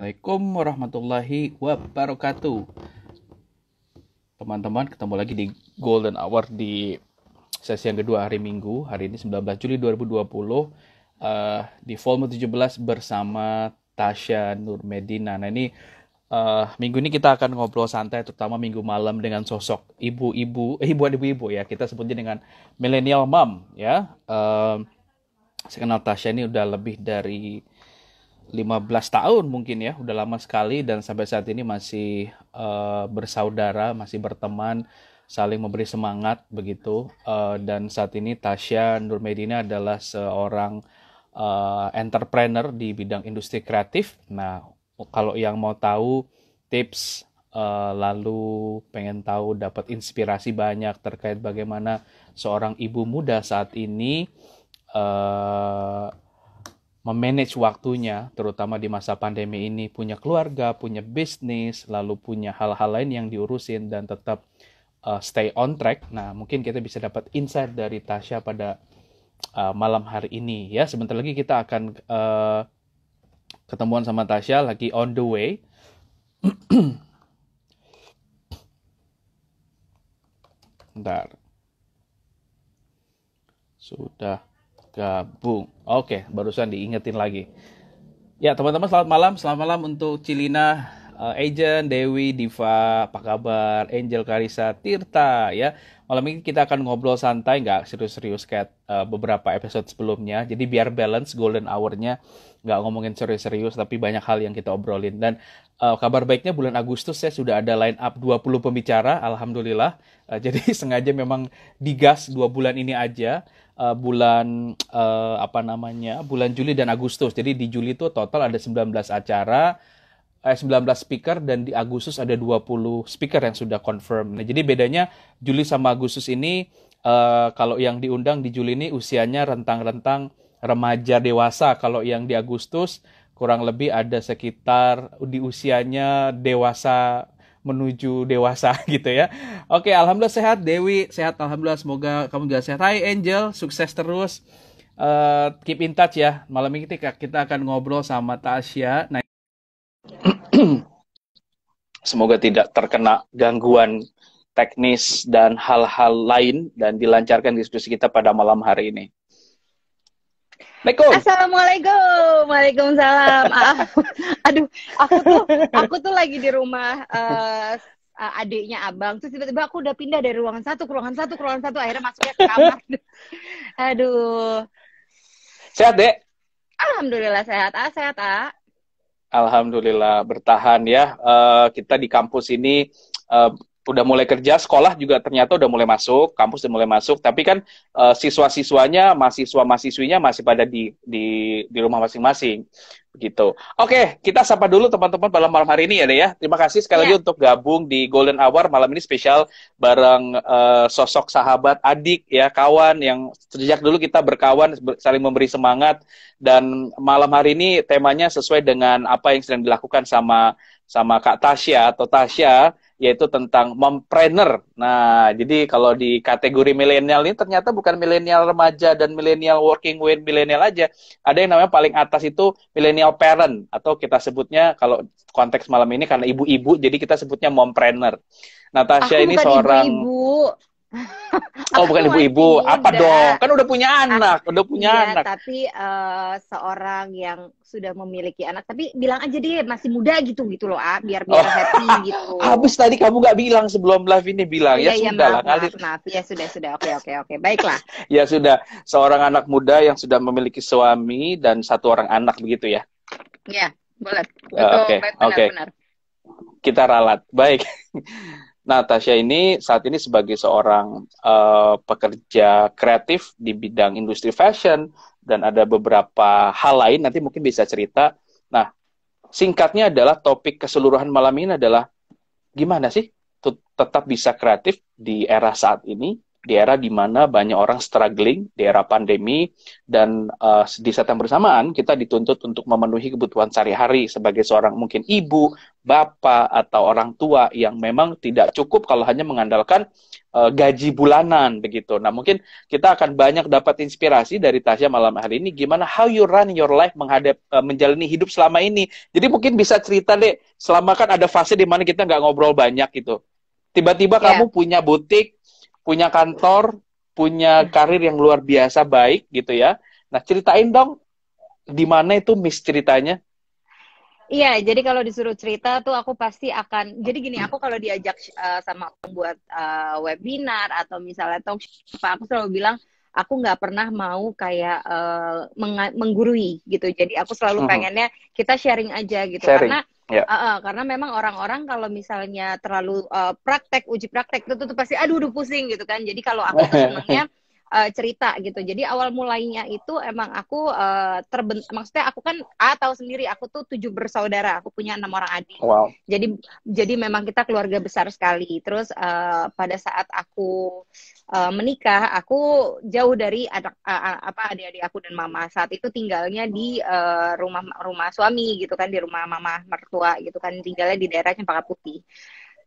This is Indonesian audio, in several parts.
Assalamualaikum warahmatullahi wabarakatuh. Teman-teman, ketemu lagi di Golden Hour di sesi yang kedua hari Minggu. Hari ini 19 Juli 2020 di volume 17 bersama Tasya Nur Medina. Nah ini minggu ini kita akan ngobrol santai, terutama minggu malam dengan sosok ibu-ibu ya. Kita sebutnya dengan millennial mom ya. Saya kenal Tasya ini udah lebih dari 15 tahun mungkin ya, udah lama sekali dan sampai saat ini masih bersaudara, masih berteman, saling memberi semangat begitu. Dan saat ini Tasya Nur Medina adalah seorang entrepreneur di bidang industri kreatif. Nah, kalau yang mau tahu tips lalu pengen tahu dapat inspirasi banyak terkait bagaimana seorang ibu muda saat ini memanage waktunya, terutama di masa pandemi ini, punya keluarga, punya bisnis, lalu punya hal-hal lain yang diurusin dan tetap stay on track. Nah, mungkin kita bisa dapat insight dari Tasya pada malam hari ini ya. Sebentar lagi kita akan ketemuan sama Tasya lagi on the way. Bentar. Sudah gabung. Oke, barusan diingetin lagi. Ya, teman-teman selamat malam untuk Cilina, Agent, Dewi, Diva, apa kabar? Angel, Karisa, Tirta ya. Malam ini kita akan ngobrol santai, nggak serius-serius kayak beberapa episode sebelumnya. Jadi biar balance golden hour-nya, nggak ngomongin serius-serius, tapi banyak hal yang kita obrolin. Dan kabar baiknya bulan Agustus saya sudah ada line up 20 pembicara, alhamdulillah. Jadi sengaja memang digas 2 bulan ini aja. Bulan Juli dan Agustus. Jadi di Juli itu total ada 19 acara, 19 speaker, dan di Agustus ada 20 speaker yang sudah confirm. Nah, jadi bedanya Juli sama Agustus ini, kalau yang diundang di Juli ini usianya rentang-rentang remaja dewasa. Kalau yang di Agustus kurang lebih ada sekitar di usianya dewasa menuju dewasa gitu ya. Oke, alhamdulillah sehat. Dewi sehat, alhamdulillah, semoga kamu juga sehat. Hai Angel, sukses terus. Keep in touch ya. Malam ini kita akan ngobrol sama Tasya. Nah, semoga tidak terkena gangguan teknis dan hal-hal lain dan dilancarkan diskusi kita pada malam hari ini. Assalamualaikum. Assalamualaikum, waalaikumsalam. Aduh, aku tuh lagi di rumah adiknya abang. Terus tiba-tiba aku udah pindah dari ruangan satu ke ruangan satu ke ruangan satu. Akhirnya masuknya ke kamar. Aduh. Sehat, Dek? Alhamdulillah sehat. Sehat, Alhamdulillah bertahan ya. Kita di kampus ini udah mulai kerja, sekolah juga ternyata udah mulai masuk, kampus udah mulai masuk, tapi kan siswa-siswanya, mahasiswa-mahasiswinya masih pada di rumah masing-masing. Begitu. Oke, kita sapa dulu teman-teman pada malam hari ini ya, Dek ya. Terima kasih sekali lagi untuk gabung di Golden Hour malam ini spesial bareng sosok sahabat, adik ya, kawan yang sejak dulu kita berkawan, saling memberi semangat, dan malam hari ini temanya sesuai dengan apa yang sedang dilakukan sama Kak Tasya atau Tasya, yaitu tentang mompreneur. Nah, jadi kalau di kategori milenial ini ternyata bukan milenial remaja dan milenial working with milenial aja. Ada yang namanya paling atas itu milenial parent, atau kita sebutnya kalau konteks malam ini karena ibu-ibu, jadi kita sebutnya mompreneur. Natasha aku ini bukan seorang ibu-ibu. Oh, bukan ibu-ibu. Apa dong? Kan udah punya anak, iya, anak. Tapi seorang yang sudah memiliki anak, tapi bilang aja deh masih muda gitu loh, biar happy gitu. Habis tadi kamu nggak bilang sebelum live ini bilang. Ya sudah lah, maaf. Ya sudah. Oke. Baiklah. Ya sudah, seorang anak muda yang sudah memiliki suami dan satu orang anak begitu ya. Ya, boleh. Oke. Benar. Kita ralat. Baik. Nah, Tasya ini saat ini sebagai seorang pekerja kreatif di bidang industri fashion dan ada beberapa hal lain, nanti mungkin bisa cerita. Nah, singkatnya adalah topik keseluruhan malam ini adalah gimana sih tetap bisa kreatif di era saat ini di era di mana banyak orang struggling, di era pandemi, dan di saat yang bersamaan kita dituntut untuk memenuhi kebutuhan sehari-hari sebagai seorang mungkin ibu, bapak, atau orang tua yang memang tidak cukup kalau hanya mengandalkan gaji bulanan begitu. Nah, mungkin kita akan banyak dapat inspirasi dari Tasya malam hari ini gimana how you run your life menjalani hidup selama ini. Jadi mungkin bisa cerita deh, selama kan ada fase di mana kita nggak ngobrol banyak gitu. Tiba-tiba kamu punya butik, punya kantor, punya karir yang luar biasa baik gitu ya. Nah, ceritain dong di mana itu Miss ceritanya. Iya, jadi kalau disuruh cerita tuh aku pasti akan, jadi gini, aku kalau diajak sama orang buat webinar atau misalnya talk show, aku selalu bilang aku nggak pernah mau kayak menggurui gitu. Jadi aku selalu pengennya kita sharing aja gitu. Sharing. Karena memang orang-orang kalau misalnya terlalu uji praktek itu tuh pasti udah pusing gitu kan. Jadi kalau aku senangnya cerita gitu. Jadi awal mulainya itu emang aku maksudnya aku kan tahu sendiri aku tuh 7 bersaudara, aku punya 6 orang adik. Wow. Jadi memang kita keluarga besar sekali. Terus pada saat aku menikah, aku jauh dari adik-adik aku dan mama. Saat itu tinggalnya di rumah suami gitu kan, di rumah mama mertua gitu kan, tinggalnya di daerah Cempaka Putih.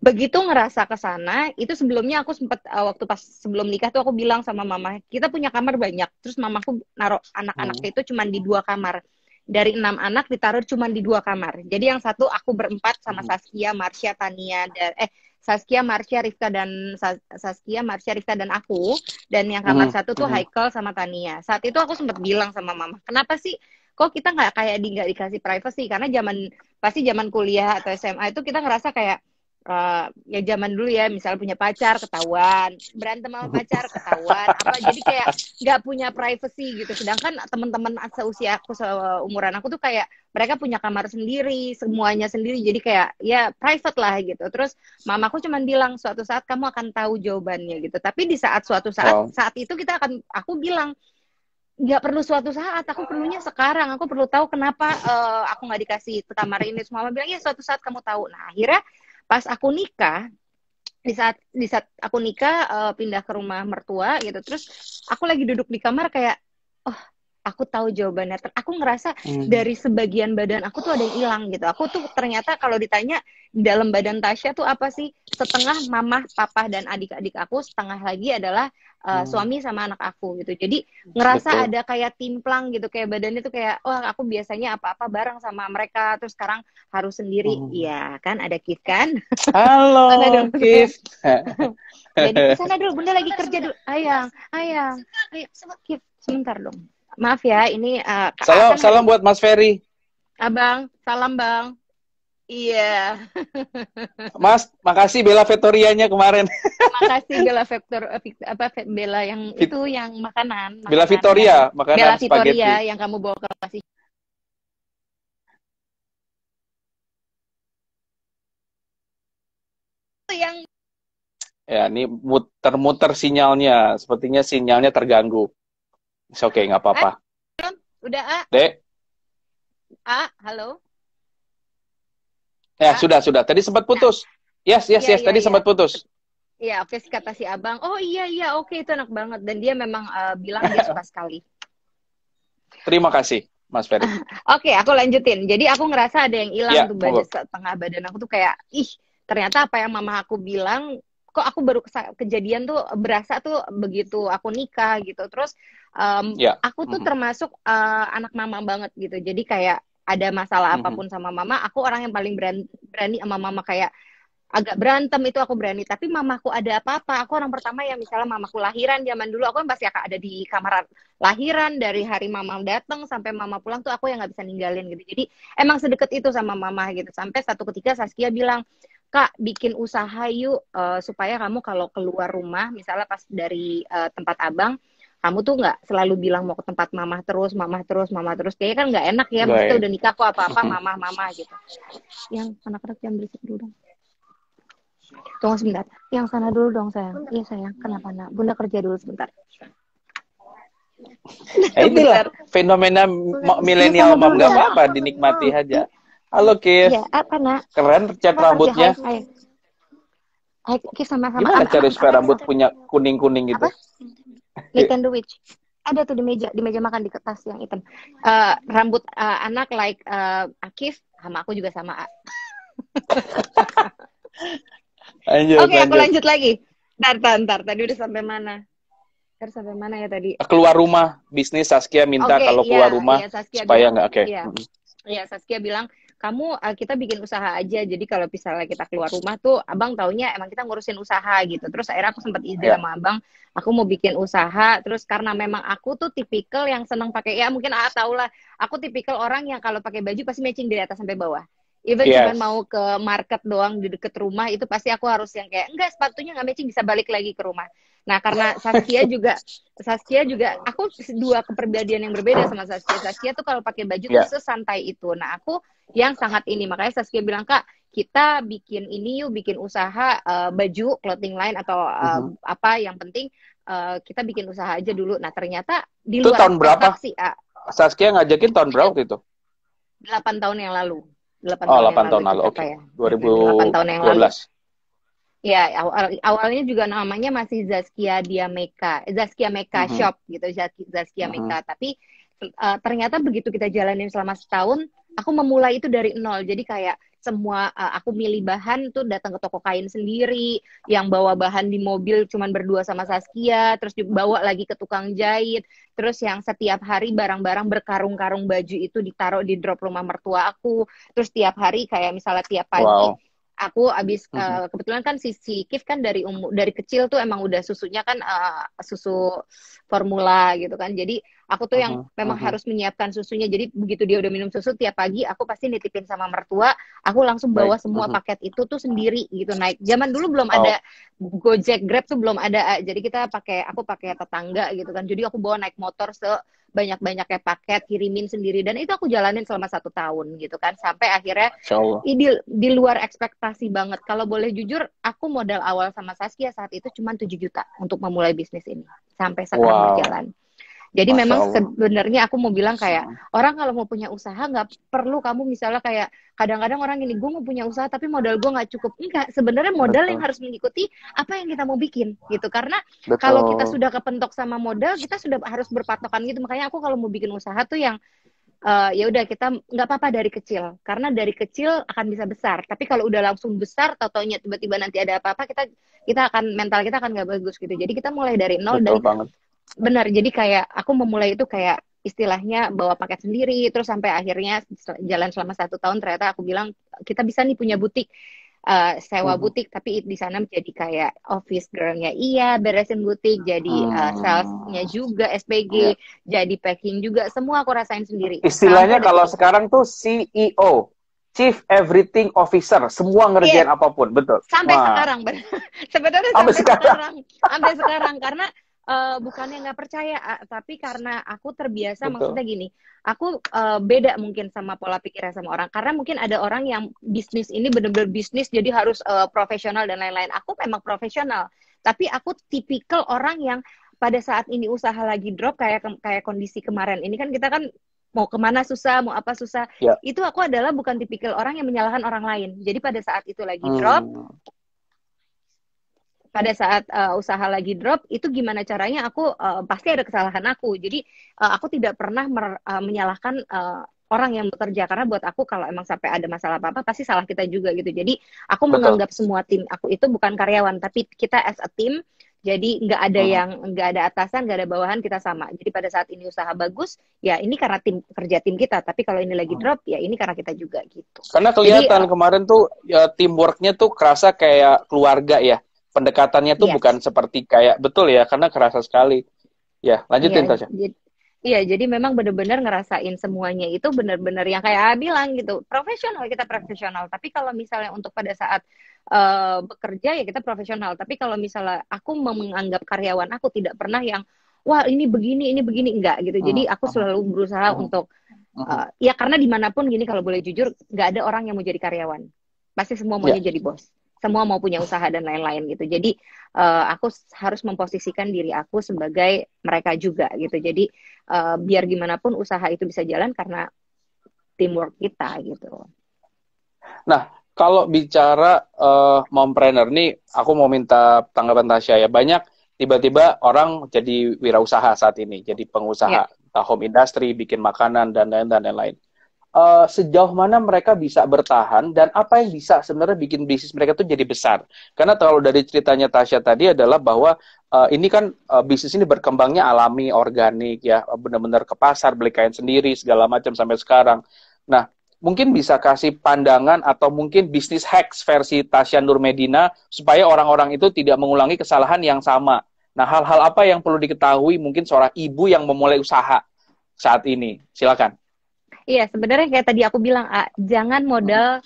Begitu ngerasa ke sana, itu sebelumnya aku sempat waktu pas sebelum nikah tuh aku bilang sama mama, kita punya kamar banyak. Terus mamaku naruh anak-anaknya itu cuma di 2 kamar. Dari 6 anak ditaruh cuma di 2 kamar. Jadi yang satu aku berempat sama Saskia, Marsha, Tania dan Saskia, Marsha, Rifka dan aku. Dan yang kamar satu tuh Haikal sama Tania. Saat itu aku sempat bilang sama mama, kenapa sih kok kita nggak dikasih privacy? Karena zaman kuliah atau SMA itu kita ngerasa kayak ya zaman dulu ya, misalnya punya pacar ketahuan, berantem sama pacar ketahuan, jadi kayak nggak punya privacy gitu. Sedangkan teman-teman seusia aku, seumuran aku tuh kayak mereka punya kamar sendiri, semuanya sendiri, jadi kayak ya private lah gitu. Terus mamaku cuman bilang suatu saat kamu akan tahu jawabannya gitu. Tapi di suatu saat itu aku bilang nggak perlu suatu saat, aku perlunya sekarang, aku perlu tahu kenapa aku nggak dikasih kamar ini. Semua mama bilang ya suatu saat kamu tahu. Nah akhirnya pas aku nikah, di saat aku nikah pindah ke rumah mertua gitu, terus aku lagi duduk di kamar kayak aku tahu jawabannya. Aku ngerasa dari sebagian badan aku tuh ada yang hilang gitu. Aku tuh ternyata kalau ditanya di dalam badan Tasya tuh apa sih, setengah mama, papa dan adik-adik aku, setengah lagi adalah suami sama anak aku gitu. Jadi ngerasa ada kayak timplang gitu, kayak badannya tuh kayak aku biasanya apa-apa bareng sama mereka, terus sekarang harus sendiri. Iya kan, ada Kif kan? Halo Kif. Jadi sana dulu, bunda lagi kerja dulu. Ayo Kif, sebentar dong. Maaf ya, ini salam buat Mas Ferry. Abang, salam Bang. Iya. Mas, makasih Bella Victorianya kemarin. Makasih Bella yang itu yang makanan. Bella Victoria, makanan Bella Victoria spaghetti yang kamu bawa ke lokasi. Yang ya, ini muter-muter sinyalnya. Sepertinya sinyalnya terganggu. Oke, nggak apa-apa. Udah, Dek. Halo. Ya, sudah. Tadi sempat putus. Yes. Tadi sempat putus. Iya, oke, kata si abang. Oh iya, oke, itu enak banget. Dan dia memang bilang dia suka sekali. Terima kasih, Mas Ferry. Oke, aku lanjutin. Jadi aku ngerasa ada yang hilang tuh, setengah badan aku tuh kayak, ternyata apa yang mama aku bilang, kok aku baru kejadian tuh berasa tuh begitu aku nikah gitu. Terus aku tuh termasuk anak mama banget gitu. Jadi kayak ada masalah apapun sama mama, aku orang yang paling berani sama mama. Kayak agak berantem itu aku berani, tapi mamaku ada apa-apa, aku orang pertama yang misalnya mamaku lahiran zaman dulu, aku kan pasti akan ada di kamar lahiran dari hari mama datang sampai mama pulang tuh aku yang nggak bisa ninggalin gitu. Jadi emang sedekat itu sama mama gitu. Sampai satu ketika Saskia bilang, Kak, bikin usaha yuk supaya kamu kalau keluar rumah, misalnya pas dari tempat abang, kamu tuh nggak selalu bilang mau ke tempat mama terus. Kayaknya kan nggak enak ya, maksudnya udah nikah kok apa-apa mama gitu. Yang anak-anak yang berisik dulu dong. Tunggu sebentar. Yang sana dulu dong sayang. Iya sayang, kenapa nak? Bunda kerja dulu sebentar. Inilah fenomena milenial mom, nggak apa-apa, dinikmati aja. Halo Kif. Iya, apa nak? Keren cat rambutnya. Ayo sama-sama. Gimana cara supaya rambut Apa? punya kuning-kuning gitu? Apa? Nintendo Witch. Ada tuh di meja makan di kertas yang hitam. Rambut anak like Akif sama aku juga sama. Lanjut, Oke, aku lanjut. lanjut lagi. Ntar. Tadi udah sampai mana? Ntar sampai mana ya tadi? Keluar rumah, bisnis Saskia minta Oke, kalau keluar rumah iya Saskia supaya bilang, nggak oke. iya. Iya, Saskia bilang, kamu kita bikin usaha aja. Jadi kalau misalnya kita keluar rumah tuh, abang taunya emang kita ngurusin usaha gitu. Terus akhirnya aku sempat ide Ya, sama abang, aku mau bikin usaha. Terus karena memang aku tuh tipikal yang seneng pakai, ya mungkin tau lah, aku tipikal orang yang kalau pakai baju pasti matching dari atas sampai bawah. Even cuman mau yes. ke market doang di deket rumah, itu pasti aku harus yang kayak, enggak sepatunya nggak matching, bisa balik lagi ke rumah. Nah karena Saskia juga, aku dua kepribadian yang berbeda sama Saskia. Saskia tuh kalau pakai baju tuh Ya. sesantai itu. Nah aku yang sangat ini, makanya Saskia bilang, Kak, kita bikin ini yuk, bikin usaha baju, clothing line atau apa, yang penting kita bikin usaha aja dulu. Nah ternyata di Itu luar tahun berapa? ekspektasi, Saskia ngajakin tahun berapa waktu itu? 8 tahun yang lalu. 8 Oh, tahun yang 8 lalu tahun itu lalu. siapa Oke. ya? 8 tahun yang lalu. 2012. Ya, awalnya juga namanya masih Zaskia Meka Shop gitu, Zaskia Meka. Tapi ternyata begitu kita jalanin selama setahun, aku memulai itu dari nol. Jadi kayak semua aku milih bahan tuh datang ke toko kain sendiri, yang bawa bahan di mobil cuman berdua sama Saskia, terus dibawa lagi ke tukang jahit, terus yang setiap hari barang-barang berkarung-karung baju itu ditaruh di drop rumah mertua aku, terus tiap hari kayak misalnya tiap pagi Wow. aku abis kebetulan kan si Kif kan dari kecil tuh emang udah susunya kan susu formula gitu kan. Jadi aku tuh yang memang harus menyiapkan susunya. Jadi begitu dia udah minum susu tiap pagi, aku pasti nitipin sama mertua. Aku langsung bawa Baik. semua paket itu tuh sendiri gitu naik. Zaman dulu belum Wow. ada Gojek, Grab tuh belum ada. Jadi aku pakai tetangga gitu kan. Jadi aku bawa naik motor banyak-banyaknya paket, kirimin sendiri, dan itu aku jalanin selama 1 tahun gitu kan, sampai akhirnya Insya Allah. di luar ekspektasi banget. Kalau boleh jujur, aku modal awal sama Saskia saat itu cuma 7 juta untuk memulai bisnis ini sampai sekarang Wow. berjalan. Jadi Masya memang Allah. sebenarnya aku mau bilang kayak orang kalau mau punya usaha nggak perlu kamu misalnya kayak kadang-kadang orang ini gue mau punya usaha tapi modal gue nggak cukup. Enggak, sebenarnya modal yang harus mengikuti apa yang kita mau bikin gitu. Karena kalau kita sudah kepentok sama modal, kita sudah harus berpatokan gitu. Makanya aku kalau mau bikin usaha tuh yang ya udah kita nggak apa-apa dari kecil, karena dari kecil akan bisa besar. Tapi kalau udah langsung besar, taunya tiba-tiba nanti ada apa-apa, kita akan mental kita akan nggak bagus gitu. Jadi kita mulai dari nol. Betul Dan banget. benar, jadi kayak aku memulai itu kayak istilahnya bawa paket sendiri, terus sampai akhirnya jalan selama 1 tahun. Ternyata aku bilang kita bisa nih punya butik, sewa butik, tapi di sana menjadi kayak office girl-nya iya, beresin butik, jadi sales-nya juga, SPG, jadi packing juga, semua aku rasain sendiri. Istilahnya Sampai kalau detik ini. sekarang tuh CEO, Chief Everything Officer, semua ngerjain apapun, betul. Sampai sekarang, sebenarnya sampai sekarang karena bukannya nggak percaya, tapi karena aku terbiasa. Betul. Maksudnya gini, aku beda mungkin sama pola pikirnya sama orang, karena mungkin ada orang yang bisnis ini benar-benar bisnis jadi harus profesional dan lain-lain. Aku memang profesional, tapi aku tipikal orang yang pada saat ini usaha lagi drop, kayak kondisi kemarin ini kan, kita kan mau kemana susah, mau apa susah. Itu aku adalah bukan tipikal orang yang menyalahkan orang lain. Jadi pada saat itu lagi drop, pada saat usaha lagi drop, itu gimana caranya aku pasti ada kesalahan aku. Jadi aku tidak pernah menyalahkan orang yang bekerja, karena buat aku kalau emang sampai ada masalah apa-apa pasti salah kita juga gitu. Jadi aku menganggap semua tim aku itu bukan karyawan, tapi kita as a team. Jadi nggak ada atasan, nggak ada bawahan, kita sama. Jadi pada saat ini usaha bagus, ya ini karena kerja tim kita. Tapi kalau ini lagi drop, ya ini karena kita juga gitu. Karena kelihatan kemarin tuh ya, teamworknya tuh kerasa kayak keluarga ya. Pendekatannya tuh bukan seperti kayak, betul ya, karena kerasa sekali. Ya, lanjutin Tasya. Iya, jadi memang benar-benar ngerasain semuanya itu benar-benar yang kayak bilang gitu, profesional, kita profesional. Tapi kalau misalnya untuk pada saat bekerja ya kita profesional. Tapi kalau misalnya aku menganggap karyawan aku, tidak pernah yang wah ini begini enggak gitu. Jadi aku selalu berusaha untuk ya karena dimanapun gini, kalau boleh jujur, nggak ada orang yang mau jadi karyawan. Pasti semua maunya jadi bos. Semua mau punya usaha dan lain-lain gitu. Jadi aku harus memposisikan diri aku sebagai mereka juga gitu. Jadi biar gimana pun usaha itu bisa jalan karena teamwork kita gitu. Nah, Kalau bicara mompreneur nih, aku mau minta tanggapan Tasya ya. Banyak tiba-tiba orang jadi wirausaha saat ini, jadi Ya. pengusaha, entah home industry, bikin makanan dan lain-lain dan lain-lain. Sejauh mana mereka bisa bertahan dan apa yang bisa sebenarnya bikin bisnis mereka tuh jadi besar. Karena kalau dari ceritanya Tasya tadi adalah bahwa ini kan bisnis ini berkembangnya alami, organik ya, benar-benar ke pasar, beli kain sendiri, segala macam sampai sekarang. Nah, mungkin bisa kasih pandangan atau mungkin bisnis hacks versi Tasya Nurmedina supaya orang-orang itu tidak mengulangi kesalahan yang sama. Nah, hal-hal apa yang perlu diketahui mungkin seorang ibu yang memulai usaha saat ini? Silakan. Iya, sebenarnya kayak tadi aku bilang, jangan modal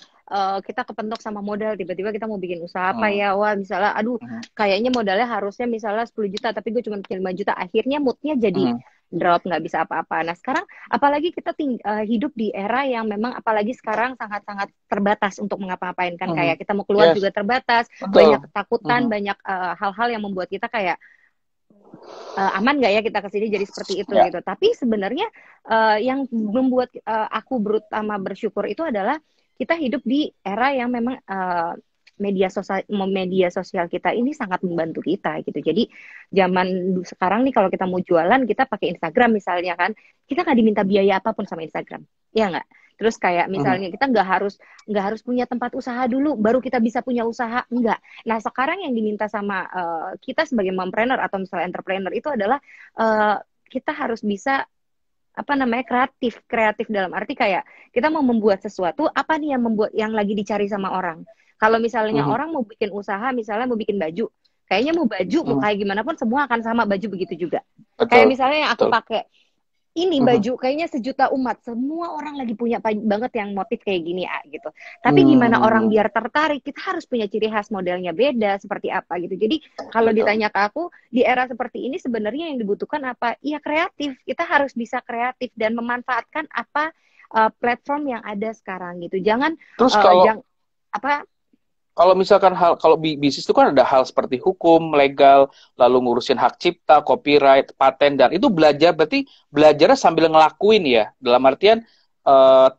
kita kepentok sama modal. Tiba-tiba kita mau bikin usaha apa Hmm. ya? Wah, misalnya, aduh, Hmm. kayaknya modalnya harusnya misalnya 10 juta, tapi gue cuma bikin 5 juta. Akhirnya moodnya jadi Hmm. drop, nggak bisa apa-apa. Nah, sekarang apalagi kita hidup di era yang memang apalagi sekarang sangat-sangat terbatas untuk mengapa-ngapain kan. Hmm. Kayak kita mau keluar Yes, juga terbatas, banyak betul. ketakutan, Hmm. banyak hal-hal yang membuat kita kayak aman nggak ya kita kesini jadi seperti itu Ya. gitu. Tapi sebenarnya yang membuat aku terutama bersyukur itu adalah kita hidup di era yang memang media sosial kita ini sangat membantu kita gitu. Jadi sekarang nih kalau kita mau jualan kita pakai Instagram misalnya kan, kita nggak diminta biaya apapun sama Instagram, ya nggak? Terus kayak Hmm. misalnya kita nggak harus punya tempat usaha dulu baru kita bisa punya usaha, enggak. Nah, sekarang yang diminta sama kita sebagai mompreneur atau misalnya entrepreneur itu adalah kita harus bisa apa namanya kreatif, kreatif dalam arti kayak kita mau membuat sesuatu apa nih yang lagi dicari sama orang. Kalau misalnya Hmm. orang mau bikin usaha, misalnya mau bikin baju, kayaknya mau baju mau Hmm. kayak gimana pun semua akan sama baju begitu juga. Kayak Betul, misalnya yang aku betul. pakai ini Hmm. baju kayaknya sejuta umat semua orang lagi punya banget yang motif kayak gini gitu, tapi gimana orang Hmm. biar tertarik, kita harus punya ciri khas modelnya beda seperti apa gitu. Jadi kalau Betul. ditanya ke aku di era seperti ini sebenarnya yang dibutuhkan apa, iya kreatif, kita harus bisa kreatif dan memanfaatkan apa platform yang ada sekarang gitu. Jangan Terus jangan apa. kalau misalkan kalau bisnis itu kan ada hal seperti hukum, legal, lalu ngurusin hak cipta, copyright, paten dan itu belajar berarti belajarnya sambil ngelakuin ya. Dalam artian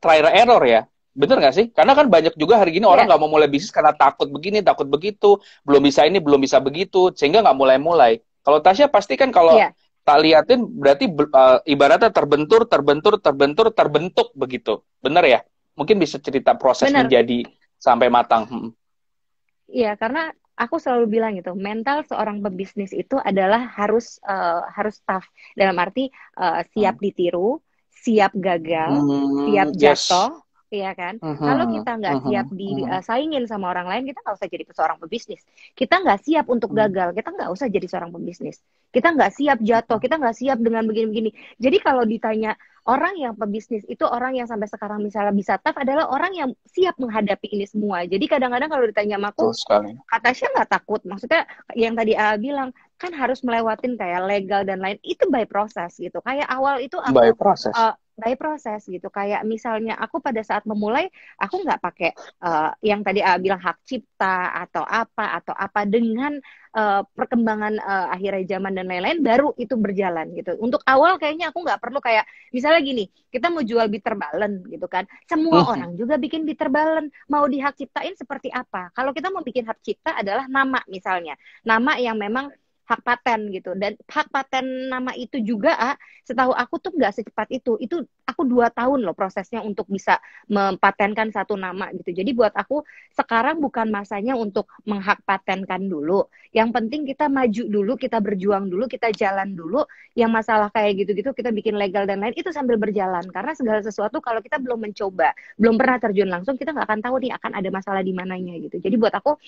trial error ya. Bener nggak sih? Karena kan banyak juga hari gini orang Ya. nggak mau mulai bisnis karena takut begini, takut begitu, belum bisa ini, belum bisa begitu, sehingga nggak mulai-mulai. Kalau Tasya pasti kan kalau Ya, tak liatin berarti ibaratnya terbentuk begitu. Bener ya? Mungkin bisa cerita proses benar. menjadi sampai matang. Iya, karena aku selalu bilang gitu, mental seorang pebisnis itu adalah harus tough. Dalam arti siap Hmm. ditiru, siap gagal, siap Yes. jatuh, iya kan? Kalau Mhm, kita nggak siap mhm, mhm. disaingin sama orang lain, kita nggak usah jadi seorang pebisnis. Kita nggak siap untuk Mhm, gagal, kita nggak usah jadi seorang pebisnis. Kita nggak siap jatuh, kita nggak siap dengan begini-begini. Jadi kalau ditanya orang yang pebisnis itu orang yang sampai sekarang misalnya bisa tough adalah orang yang siap menghadapi ini semua. Jadi kadang-kadang kalau ditanya sama aku, betul sekali. kak Tasya nggak takut? Maksudnya yang tadi A bilang kan harus melewatin kayak legal dan lain itu by proses gitu. Kayak awal itu By aku proses. by proses gitu. Kayak misalnya aku pada saat memulai aku nggak pakai yang tadi A bilang hak cipta atau apa dengan perkembangan akhirnya zaman dan lain-lain baru itu berjalan gitu. Untuk awal kayaknya aku nggak perlu kayak misalnya gini, kita mau jual bitter balance gitu kan. Semua Mhm, orang juga bikin bitter balance. Mau dihak ciptain seperti apa? Kalau kita mau bikin hak cipta adalah nama misalnya. Nama yang memang hak paten gitu. Dan hak paten nama itu juga, setahu aku tuh nggak secepat itu. Itu aku 2 tahun loh prosesnya untuk bisa mempatenkan satu nama gitu. Jadi buat aku sekarang bukan masanya untuk menghak patenkan dulu. Yang penting kita maju dulu, kita berjuang dulu, kita jalan dulu. Yang masalah kayak gitu-gitu kita bikin legal dan lain itu sambil berjalan. Karena segala sesuatu kalau kita belum mencoba, belum pernah terjun langsung, kita nggak akan tahu nih akan ada masalah di mananya gitu. Jadi buat aku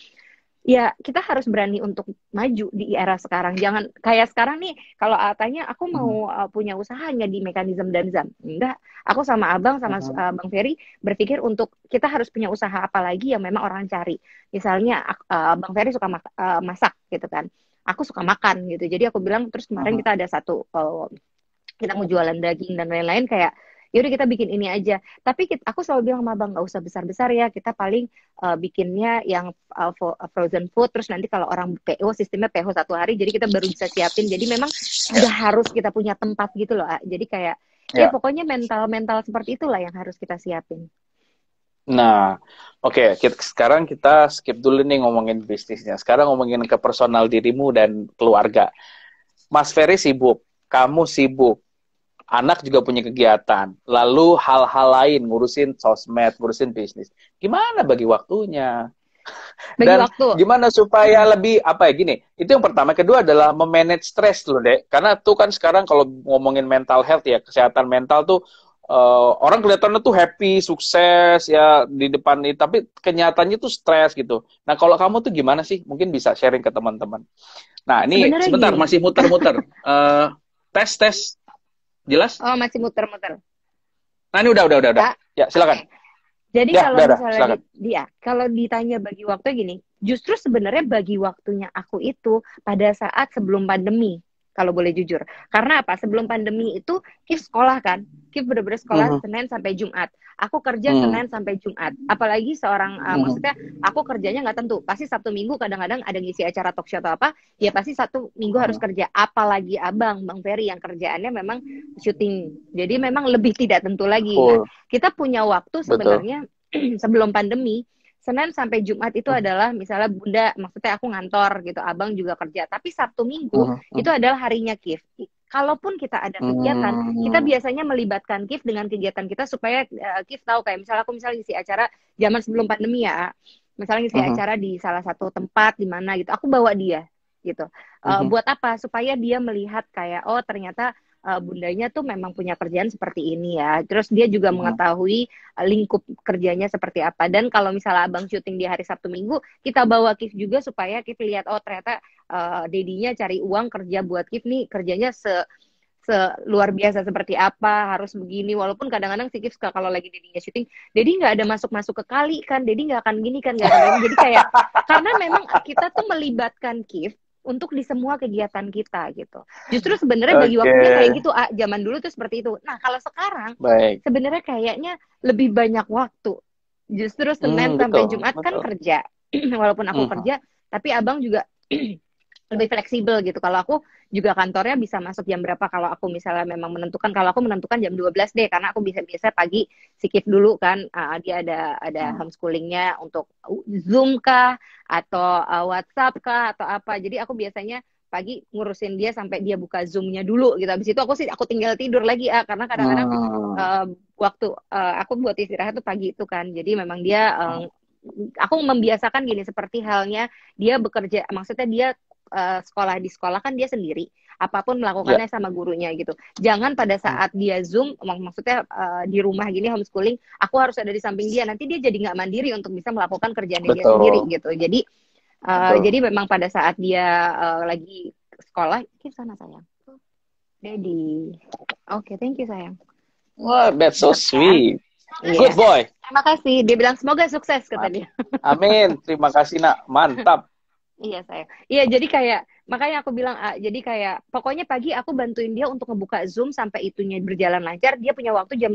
ya kita harus berani untuk maju di era sekarang. Jangan kayak sekarang nih kalau tanya aku mhm, mau punya usaha hanya di mekanisme dan zam. Enggak, aku sama Abang sama mhm, Bang Ferry berpikir untuk kita harus punya usaha apa lagi yang memang orang cari. Misalnya Bang Ferry suka masak gitu kan. Aku suka makan gitu. Jadi aku bilang terus kemarin mhm. kita ada satu kita mau jualan daging dan lain-lain kayak yaudah kita bikin ini aja. Tapi aku selalu bilang sama Bang nggak usah besar-besar ya. Kita paling bikinnya yang frozen food. Terus nanti kalau orang PO sistemnya PO 1 hari, jadi kita baru bisa siapin. Jadi memang Ya, nggak harus kita punya tempat gitu loh. Jadi kayak ya ya. pokoknya mental-mental seperti itulah yang harus kita siapin. Nah, oke, sekarang kita skip dulu nih ngomongin bisnisnya. Sekarang ngomongin ke personal dirimu dan keluarga. Mas Ferry sibuk, kamu sibuk, anak juga punya kegiatan. Lalu hal-hal lain, ngurusin sosmed, ngurusin bisnis. Gimana bagi waktunya? Bagi Dan waktu. gimana supaya lebih, apa ya, gini, itu yang pertama. Kedua adalah memanage stres dulu, Dek. Karena tuh kan sekarang kalau ngomongin mental health ya, kesehatan mental tuh, orang kelihatannya tuh happy, sukses ya di depan ini, tapi kenyataannya tuh stres gitu. Nah, kalau kamu tuh gimana sih? Mungkin bisa sharing ke teman-teman. Nah, ini Sebenarnya sebentar, gini. masih muter-muter. Tes, tes. Jelas? Oh, masih muter-muter. Nah, ini udah. Kak, Ya, oke. silakan. Jadi Ya, kalau udah, misalnya silakan. dia, kalau ditanya bagi waktu gini, justru sebenarnya bagi waktunya aku itu pada saat sebelum pandemi, kalau boleh jujur. Karena apa? Sebelum pandemi itu Kif sekolah kan, Kif bener-bener sekolah Mhm, Senin sampai Jumat. Aku kerja mhm, Senin sampai Jumat. Apalagi seorang, maksudnya mhm, aku kerjanya nggak tentu. Pasti Sabtu Minggu kadang-kadang ada ngisi acara talk show atau apa, ya pasti Sabtu Minggu harus mhm. kerja. Apalagi Bang Ferry yang kerjaannya memang syuting. Jadi memang lebih tidak tentu lagi. Nah, Full, kita punya waktu betul. sebenarnya sebelum pandemi. Senin sampai Jumat itu Mhm, adalah misalnya Bunda, maksudnya aku ngantor gitu, Abang juga kerja. Tapi Sabtu Minggu mhm, itu mhm. adalah harinya Kif. Kalaupun kita ada kegiatan, kita Hmm, biasanya melibatkan Kif dengan kegiatan kita supaya Kif tahu kayak misalnya aku misalnya ngisi acara zaman sebelum pandemi ya, misalnya ngisi mhm, acara di salah satu tempat di mana gitu, aku bawa dia gitu. mhm, Buat apa? Supaya dia melihat kayak oh ternyata bundanya tuh memang punya kerjaan seperti ini ya. Terus dia juga mhm. mengetahui lingkup kerjanya seperti apa. Dan kalau misalnya abang syuting di hari Sabtu Minggu, kita bawa Kif juga supaya Kif lihat oh ternyata dedinya cari uang kerja buat Kif nih kerjanya luar biasa seperti apa harus begini walaupun kadang-kadang si Kif kalau lagi dedinya syuting Dedi nggak ada masuk-masuk ke kali kan Dedi nggak akan gini kan nggak akan ini jadi kayak karena memang kita tuh melibatkan Kif untuk di semua kegiatan kita gitu. Justru sebenarnya bagi Oke, waktunya kayak gitu, zaman dulu tuh seperti itu. Nah, kalau sekarang baik. sebenarnya kayaknya lebih banyak waktu. Justru Senin sampai Betul, Jumat kan betul. kerja. Walaupun aku Mhm, kerja, tapi abang juga lebih fleksibel gitu. Kalau aku juga kantornya bisa masuk jam berapa kalau aku misalnya memang menentukan kalau aku menentukan jam 12 deh karena aku bisa biasa pagi sikip dulu kan dia ada mhm. homeschoolingnya untuk Zoom kah atau WhatsApp kah atau apa. Jadi aku biasanya pagi ngurusin dia sampai dia buka Zoom-nya dulu gitu. Habis itu aku tinggal tidur lagi karena kadang-kadang Hmm, waktu aku buat istirahat tuh pagi itu kan. Jadi memang dia aku membiasakan gini seperti halnya dia bekerja maksudnya dia sekolah di sekolah kan dia sendiri apapun ya, melakukannya sama gurunya gitu jangan pada mhm, saat dia zoom maksudnya di rumah gini homeschooling aku harus ada di samping dia nanti dia jadi nggak mandiri untuk bisa melakukan kerjaannya dia sendiri betul, gitu betul. jadi memang pada saat dia lagi sekolah ke sana sayang Daddy oke thank you sayang Wah, that's so bentar ya sweet. iya Good boy. terima kasih dia bilang semoga sukses kata dia Amin. Terima kasih, Nak. Mantap. Iya saya. Iya jadi kayak makanya aku bilang jadi kayak pokoknya pagi aku bantuin dia untuk ngebuka Zoom sampai itunya berjalan lancar. Dia punya waktu jam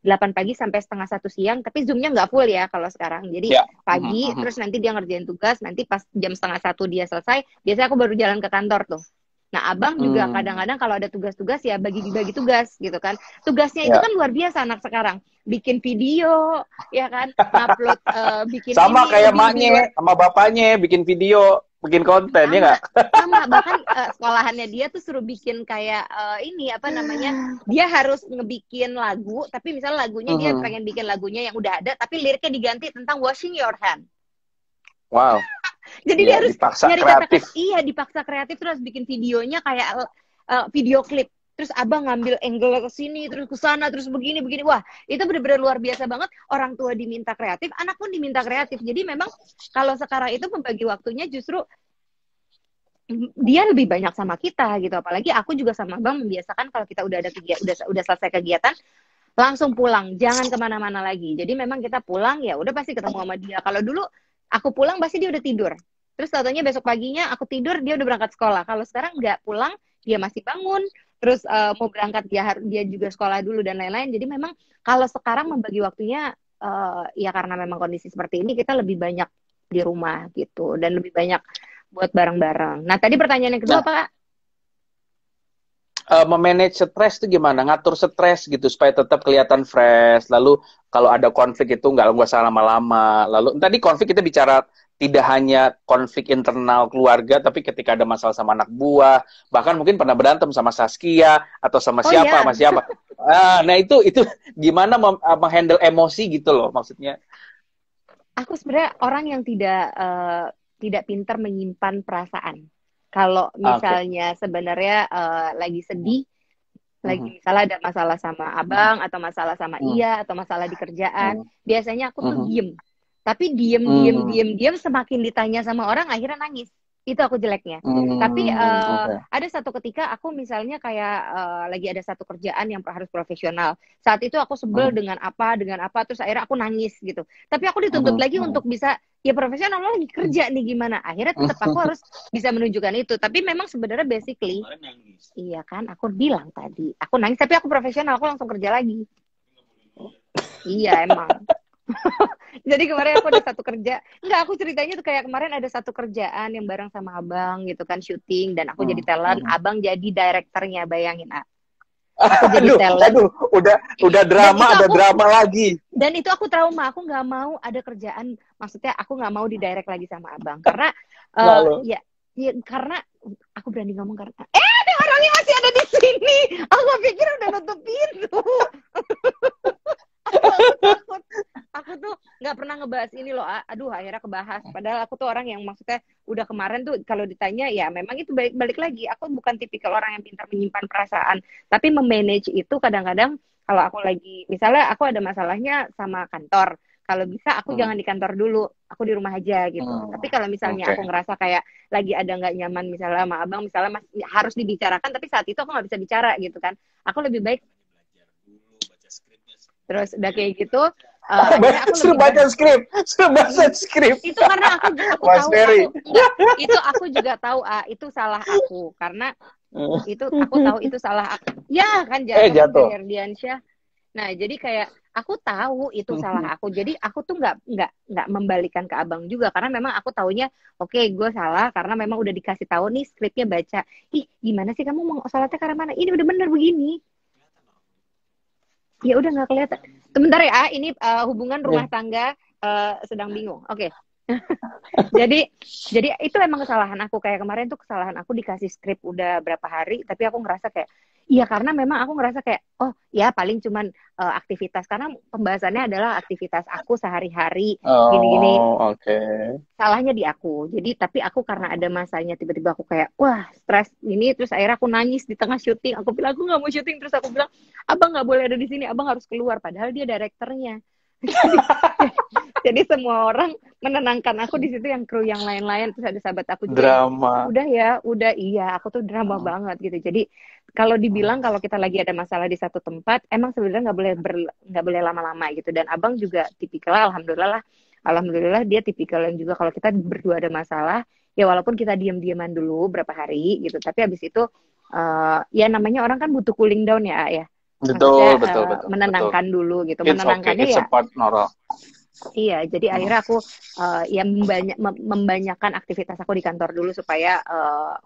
8 pagi sampai setengah satu siang, tapi Zoomnya nggak full ya kalau sekarang. Jadi Ya. Mhm, pagi mhm. terus nanti dia ngerjain tugas, nanti pas jam setengah satu dia selesai, biasanya aku baru jalan ke kantor tuh. Nah, abang juga Hmm, kadang-kadang kalau ada tugas-tugas ya bagi-bagi tugas gitu kan. Tugasnya itu ya. kan luar biasa anak sekarang. Bikin video, ya kan, ngupload, bikin Sama ini kayak lebih luar maknya sama bapaknya bikin video, bikin konten, ya sama nggak? sama bahkan sekolahannya dia tuh suruh bikin kayak ini apa namanya dia harus ngebikin lagu tapi misalnya lagunya dia Mhm. pengen bikin lagunya yang udah ada tapi liriknya diganti tentang washing your hand Wow. jadi dia Ya, harus dipaksa nyari kata-kata kreatif. iya dipaksa kreatif terus bikin videonya kayak video klip terus abang ngambil angle ke sini terus ke sana terus begini begini wah itu benar-benar luar biasa banget orang tua diminta kreatif anak pun diminta kreatif jadi memang kalau sekarang itu membagi waktunya justru dia lebih banyak sama kita gitu apalagi aku juga sama bang membiasakan kalau kita udah ada kegiatan udah selesai kegiatan langsung pulang jangan kemana-mana lagi jadi memang kita pulang ya udah pasti ketemu sama dia kalau dulu aku pulang pasti dia udah tidur terus katanya besok paginya aku tidur dia udah berangkat sekolah kalau sekarang nggak pulang dia masih bangun terus mau berangkat dia juga sekolah dulu dan lain-lain jadi memang kalau sekarang membagi waktunya ya karena memang kondisi seperti ini kita lebih banyak di rumah gitu dan lebih banyak buat bareng-bareng. Nah, tadi pertanyaan yang kedua Nah, apa, Kak? memanage stres itu gimana? Ngatur stres gitu supaya tetap kelihatan fresh. Lalu kalau ada konflik itu nggak usah lama-lama. Lalu tadi konflik kita bicara tidak hanya konflik internal keluarga, tapi ketika ada masalah sama anak buah, bahkan mungkin pernah berantem sama Saskia atau sama Oh siapa, ya, sama siapa. Nah itu gimana menghandle emosi gitu loh maksudnya. aku sebenarnya orang yang tidak pintar menyimpan perasaan. Kalau Oke. misalnya sebenarnya lagi sedih, Mhm, lagi misalnya ada masalah sama mhm, abang atau masalah sama mhm, iya atau masalah di kerjaan, mhm, biasanya aku tuh mhm, diem. Tapi diem semakin ditanya sama orang akhirnya nangis. Itu aku jeleknya. Tapi oke. ada satu ketika aku misalnya kayak lagi ada satu kerjaan yang harus profesional. Saat itu aku sebel Mhm, dengan apa terus akhirnya aku nangis gitu. Tapi aku dituntut mhm, lagi mhm. untuk bisa ya profesional lo lagi kerja nih gimana. Akhirnya tetap aku harus bisa menunjukkan itu. Tapi memang sebenarnya basically iya kan, aku bilang tadi, aku nangis tapi aku profesional, aku langsung kerja lagi. Iya emang. Jadi kemarin aku ada satu kerja, enggak aku ceritanya tuh kayak kemarin ada satu kerjaan yang bareng sama abang gitu kan syuting dan aku jadi Mhm, talent, mhm. abang jadi direkturnya bayangin ah. Aku jadi Aduh, talent aduh, udah dan drama, itu ada aku drama lagi. aku trauma, aku nggak mau ada kerjaan, maksudnya aku nggak mau didirect lagi sama abang karena Lalu, ya karena aku berani ngomong karena ada orangnya masih ada di sini. Aku pikir udah nutup pintu. Aku takut. Aku tuh nggak pernah ngebahas ini loh. Aduh, akhirnya kebahas. Padahal aku tuh orang yang maksudnya udah kemarin tuh kalau ditanya ya memang itu balik lagi. Aku bukan tipikal orang yang pintar menyimpan perasaan, tapi memanage itu kadang-kadang kalau aku lagi misalnya aku ada masalahnya sama kantor. Kalau bisa aku hmm, jangan di kantor dulu, aku di rumah aja gitu. Tapi kalau misalnya oke. aku ngerasa kayak lagi ada nggak nyaman misalnya sama abang, misalnya harus dibicarakan, tapi saat itu aku nggak bisa bicara gitu kan. Aku lebih baik terus udah kayak gitu akhirnya aku Suruh lebih baca skrip, suruh baca skrip. itu karena aku Mas tahu aku Ferry. enggak itu aku juga tahu itu salah aku karena itu aku tahu itu salah aku ya kan jatuh kan Jatuh. Ferry Ardiansyah. Nah jadi kayak aku tahu itu salah aku jadi aku tuh nggak membalikan ke abang juga karena memang aku taunya oke gue salah karena memang udah dikasih tahu nih skripnya baca ih gimana sih kamu mau salatnya karena mana ini udah bener begini ya udah nggak kelihatan. Sebentar ya, ini hubungan rumah tangga sedang bingung. Oke. Jadi itu emang kesalahan aku kayak kemarin tuh kesalahan aku dikasih skrip udah berapa hari tapi aku ngerasa kayak iya karena memang aku ngerasa kayak oh ya paling cuman aktivitas karena pembahasannya adalah aktivitas aku sehari-hari gini-gini Oh, oke. salahnya di aku. Jadi tapi aku karena ada masanya tiba-tiba aku kayak wah stres ini terus akhirnya aku nangis di tengah syuting. Aku bilang aku nggak mau syuting terus aku bilang abang nggak boleh ada di sini, abang harus keluar. Padahal dia direkturnya. jadi, jadi semua orang menenangkan aku di situ yang kru yang lain-lain terus ada sahabat aku juga yang Drama. udah ya, udah iya aku tuh drama banget gitu. Jadi kalau dibilang kalau kita lagi ada masalah di satu tempat emang sebenarnya nggak boleh lama-lama gitu dan abang juga tipikal alhamdulillah dia tipikal yang juga kalau kita berdua ada masalah ya walaupun kita diam-diaman dulu berapa hari gitu tapi habis itu ya namanya orang kan butuh cooling down ya Betul, maksudnya betul, betul, betul. menenangkan dulu gitu It's okay, menenangkannya it's a ya part normal. iya jadi Hmm. akhirnya aku ya membanyakkan aktivitas aku di kantor dulu supaya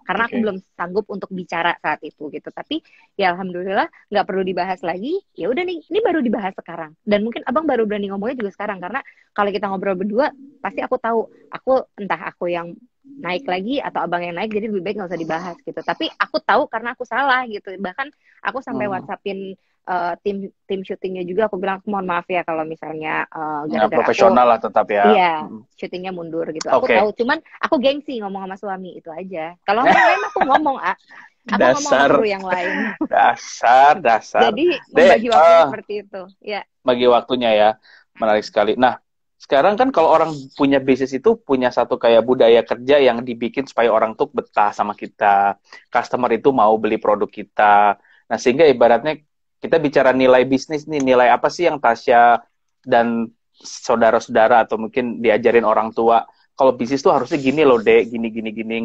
karena aku Oke. belum sanggup untuk bicara saat itu gitu tapi ya alhamdulillah nggak perlu dibahas lagi ya udah nih ini baru dibahas sekarang dan mungkin abang baru berani ngomongnya juga sekarang karena kalau kita ngobrol berdua pasti aku tahu aku entah aku yang naik lagi atau abang yang naik jadi lebih baik nggak usah dibahas gitu tapi aku tahu karena aku salah gitu bahkan aku sampai Hmm. WhatsAppin tim syutingnya juga aku bilang mohon maaf ya kalau misalnya Ya, gara-gara aku profesional lah tetap ya. iya Hmm. syutingnya mundur gitu aku Oke. tahu cuman aku gengsi ngomong sama suami itu aja kalau sama yang lain aku ngomong aku ngomong sama Dasar, kru yang lain dasar. jadi Dek, membagi waktunya seperti itu ya bagi waktunya ya. Menarik sekali. Nah, sekarang kan kalau orang punya bisnis itu punya satu kayak budaya kerja yang dibikin supaya orang tuh betah sama kita. Customer itu mau beli produk kita. Nah, sehingga ibaratnya kita bicara nilai bisnis nih, nilai apa sih yang Tasya dan saudara-saudara atau mungkin diajarin orang tua. Kalau bisnis tuh harusnya gini loh, Dek, gini,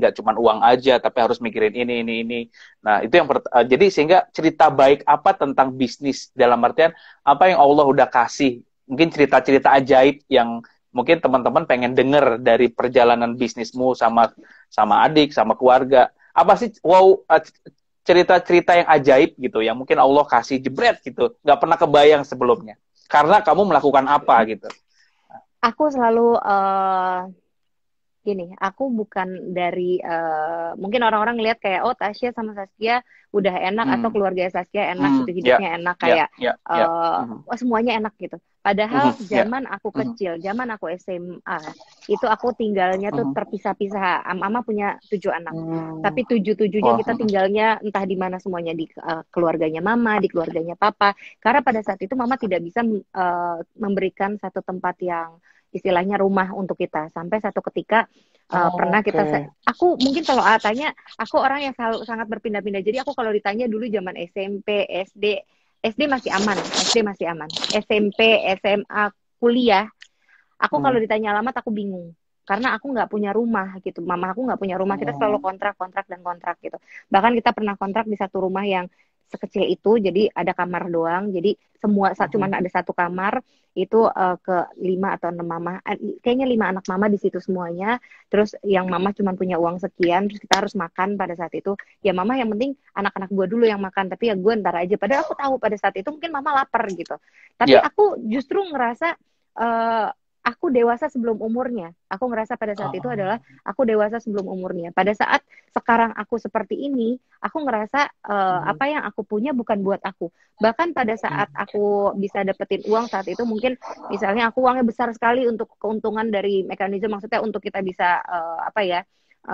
nggak cuma uang aja, tapi harus mikirin ini. Nah, itu yang jadi sehingga cerita baik apa tentang bisnis dalam artian apa yang Allah udah kasih. Mungkin cerita-cerita ajaib yang mungkin teman-teman pengen denger dari perjalanan bisnismu sama adik, sama keluarga. Apa sih cerita-cerita yang ajaib gitu, yang mungkin Allah kasih jebret gitu, nggak pernah kebayang sebelumnya. Karena kamu melakukan apa gitu. Aku selalu gini, aku bukan dari mungkin orang-orang ngelihat kayak oh Tasya sama Saskia udah enak atau keluarga Saskia enak gitu Ya, hidupnya enak ya, kayak ya, ya. wah, semuanya enak gitu. Padahal Ya. zaman aku kecil, zaman aku SMA itu aku tinggalnya tuh terpisah-pisah. Mama punya 7 anak, tapi 7-7-nya kita tinggalnya entah di mana semuanya di keluarganya Mama, di keluarganya Papa. Karena pada saat itu Mama tidak bisa memberikan satu tempat yang istilahnya rumah untuk kita sampai satu ketika pernah kita aku mungkin kalau tanya aku orang yang selalu sangat berpindah-pindah jadi aku kalau ditanya dulu zaman SMP SD masih aman SMP SMA kuliah aku kalau ditanya alamat aku bingung karena aku nggak punya rumah gitu mama aku nggak punya rumah kita selalu kontrak gitu bahkan kita pernah kontrak di satu rumah yang sekecil itu jadi ada kamar doang jadi semua cuma ada satu kamar itu ke 5 atau 6 mama kayaknya 5 anak mama di situ semuanya terus yang mama cuma punya uang sekian terus kita harus makan pada saat itu ya mama yang penting anak-anak gue dulu yang makan tapi ya gue ntar aja padahal aku tahu pada saat itu mungkin mama lapar gitu tapi aku justru ngerasa aku dewasa sebelum umurnya. Aku ngerasa pada saat itu adalah aku dewasa sebelum umurnya. Pada saat sekarang aku seperti ini, aku ngerasa apa yang aku punya bukan buat aku. Bahkan pada saat aku bisa dapetin uang saat itu mungkin misalnya aku uangnya besar sekali untuk keuntungan dari mekanisme maksudnya untuk kita bisa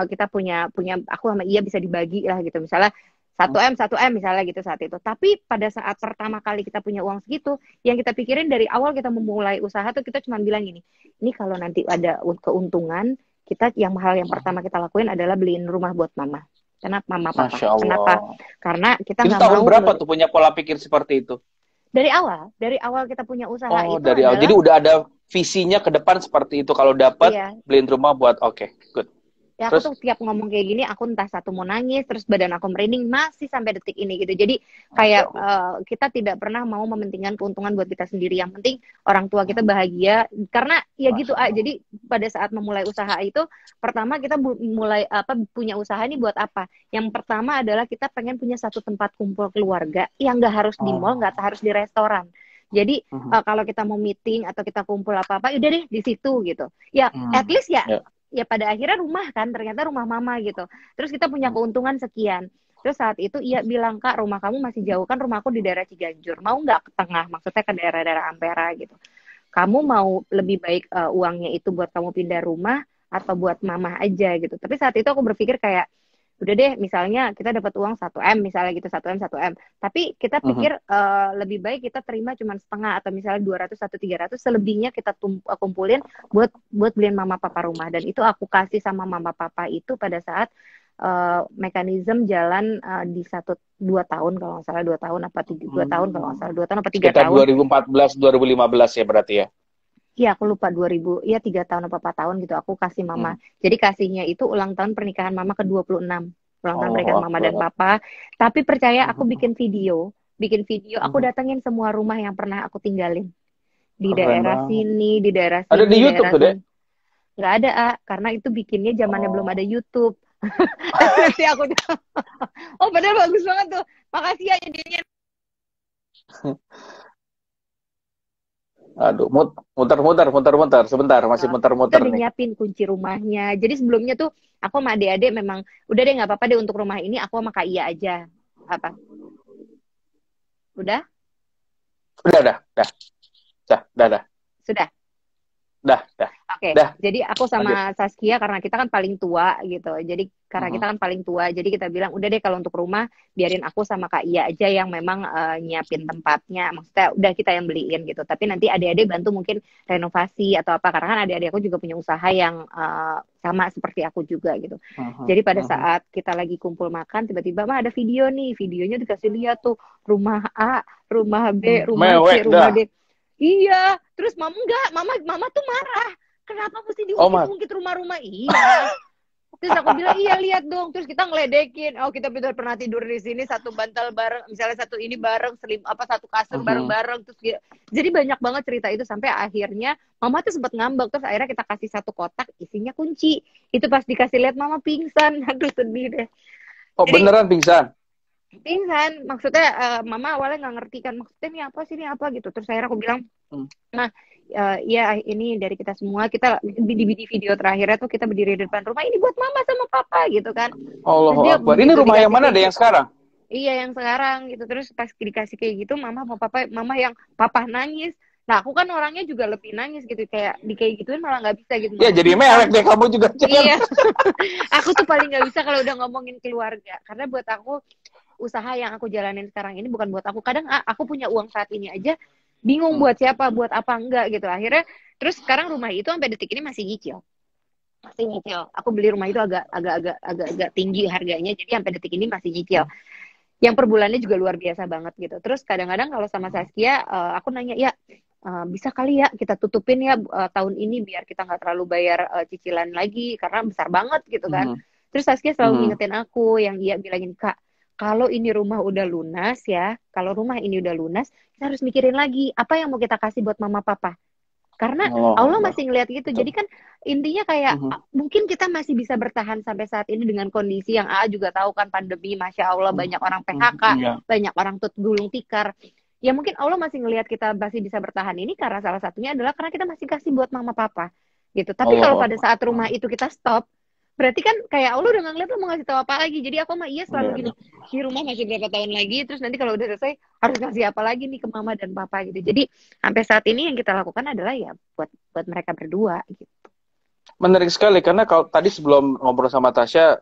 kita punya aku sama ia bisa dibagi lah gitu. Misalnya 1M misalnya gitu saat itu. Tapi pada saat pertama kali kita punya uang segitu, yang kita pikirin dari awal kita memulai usaha tuh kita cuma bilang gini, ini kalau nanti ada keuntungan, hal yang pertama kita lakuin adalah beliin rumah buat mama. Karena mama papa. Kenapa? Karena kita nggak mau. Tahun berapa tuh punya pola pikir seperti itu? Dari awal kita punya usaha itu dari awal. Jadi udah ada visinya ke depan seperti itu. Kalau dapat beliin rumah buat good. Ya aku tuh tiap ngomong kayak gini, aku entah satu mau nangis, terus badan aku merinding, masih sampai detik ini gitu. Jadi kayak kita tidak pernah mau mementingkan keuntungan buat kita sendiri. Yang penting orang tua kita bahagia. Karena ya gitu, jadi pada saat memulai usaha itu, pertama kita punya usaha ini buat apa? Yang pertama adalah kita pengen punya satu tempat kumpul keluarga yang nggak harus di mall, nggak harus di restoran. Jadi kalau kita mau meeting atau kita kumpul apa-apa, udah deh di situ gitu. Ya at least ya pada akhirnya rumah kan ternyata rumah mama gitu terus kita punya keuntungan sekian terus saat itu ia bilang Kak rumah kamu masih jauh kan rumahku di daerah Ciganjur mau nggak ke tengah maksudnya ke daerah-daerah Ampera gitu kamu mau lebih baik uangnya itu buat kamu pindah rumah atau buat mama aja gitu tapi saat itu aku berpikir kayak udah deh misalnya kita dapat uang 1M misalnya gitu 1M tapi kita pikir lebih baik kita terima cuma setengah atau misalnya 200 atau 300 selebihnya kita kumpulin buat beliin mama papa rumah dan itu aku kasih sama mama papa itu pada saat mekanisme jalan di 1-2 tahun kalau nggak salah 2 tahun apa 2 tahun kalau nggak salah 2 tahun apa 3 tahun 2014 2015 ya berarti ya. Iya, aku lupa 3 tahun apa 4 tahun gitu aku kasih mama. Jadi kasihnya itu ulang tahun pernikahan mama ke-26. Ulang tahun pernikahan mama dan papa. Tapi percaya aku bikin video, aku datengin semua rumah yang pernah aku tinggalin. Di daerah sini, di daerah sini. Ada di YouTube tuh, Dek? Nggak ada, karena itu bikinnya zamannya belum ada YouTube. Nanti aku padahal bagus banget tuh. Makasih ya idenya. Aduh, muter. Sebentar, masih muter-muter nih. Nyiapin kunci rumahnya. Jadi sebelumnya tuh aku sama adik-adik memang udah deh nggak apa-apa deh untuk rumah ini aku sama Kak Iya aja. Apa? Udah. Sudah. Oke. Jadi aku sama Saskia karena kita kan paling tua gitu. Jadi karena kita kan paling tua, jadi kita bilang udah deh kalau untuk rumah biarin aku sama Kak Iya aja yang memang nyiapin tempatnya. Maksudnya udah kita yang beliin gitu. Tapi nanti adik-adik bantu mungkin renovasi atau apa karena kan adik-adik aku juga punya usaha yang sama seperti aku juga gitu. Jadi pada saat kita lagi kumpul makan tiba-tiba mah ada video nih, videonya dikasih lihat tuh rumah A, rumah B, rumah C, rumah D. Iya, terus mama tuh marah. Kenapa mesti diungkit-ungkit rumah-rumah? Iya. Terus aku bilang, iya lihat dong. Terus kita ngeledekin. Oh, kita pernah tidur di sini satu bantal bareng, misalnya satu ini bareng, satu kasur bareng-bareng. Terus jadi banyak banget cerita itu sampai akhirnya mama tuh sempat ngambek. Terus akhirnya kita kasih satu kotak isinya kunci. Itu pas dikasih lihat mama pingsan. Aduh sedih deh. Jadi, beneran pingsan? pingsan. Maksudnya mama awalnya nggak ngerti kan maksudnya ini apa gitu. Terus akhirnya aku bilang, Hmm. nah, ya ini dari kita semua. Kita di video terakhirnya tuh kita berdiri di depan rumah, ini buat mama sama papa gitu kan. Terus Allahu dia Akbar. Ini begitu rumah yang dikasih mana kayak deh yang gitu, sekarang? iya yang sekarang gitu. Terus pas dikasih kayak gitu, mama sama papa, mama yang papa nangis. Nah aku kan orangnya juga lebih nangis gitu, kayak di kayak gituin malah nggak bisa gitu, Ya mama jadi pisah. mewek deh kamu juga jangan. Iya, aku tuh paling nggak bisa kalau udah ngomongin keluarga, karena buat aku usaha yang aku jalanin sekarang ini bukan buat aku. Kadang aku punya uang saat ini aja bingung Hmm. buat siapa, buat apa enggak gitu. Akhirnya terus sekarang rumah itu sampai detik ini masih nyicil. Masih nyicil. Aku beli rumah itu agak tinggi harganya, jadi sampai detik ini masih nyicil. Yang per bulannya juga luar biasa banget gitu. Terus kadang-kadang kalau sama Saskia, aku nanya, ya bisa kali ya kita tutupin ya tahun ini biar kita nggak terlalu bayar cicilan lagi karena besar banget gitu kan. Hmm. Terus Saskia selalu Hmm. ngingetin aku yang dia bilangin, Kak, kalau ini rumah udah lunas ya, kalau rumah ini udah lunas, kita harus mikirin lagi apa yang mau kita kasih buat mama papa. Karena Allahu Allah Akbar. masih ngeliat gitu. Betul. Jadi kan intinya kayak Hmm. mungkin kita masih bisa bertahan sampai saat ini dengan kondisi yang juga tahu kan pandemi, Masya Allah Hmm. banyak orang Hmm. PHK, Ya. banyak orang gulung tikar. Ya mungkin Allah masih ngelihat kita masih bisa bertahan ini karena salah satunya adalah karena kita masih kasih buat mama papa gitu. Tapi kalau Allahu pada Akbar. saat rumah itu kita stop, berarti kan kayak Allah udah nggak ngeliat lo mau ngasih tahu apa lagi. Jadi aku sama iya selalu Ya, gini, ya. di rumah masih berapa tahun lagi, terus nanti kalau udah selesai harus ngasih apa lagi nih ke mama dan papa gitu. Jadi sampai saat ini yang kita lakukan adalah ya buat buat mereka berdua gitu. Menarik sekali karena kalau tadi sebelum ngobrol sama Tasya,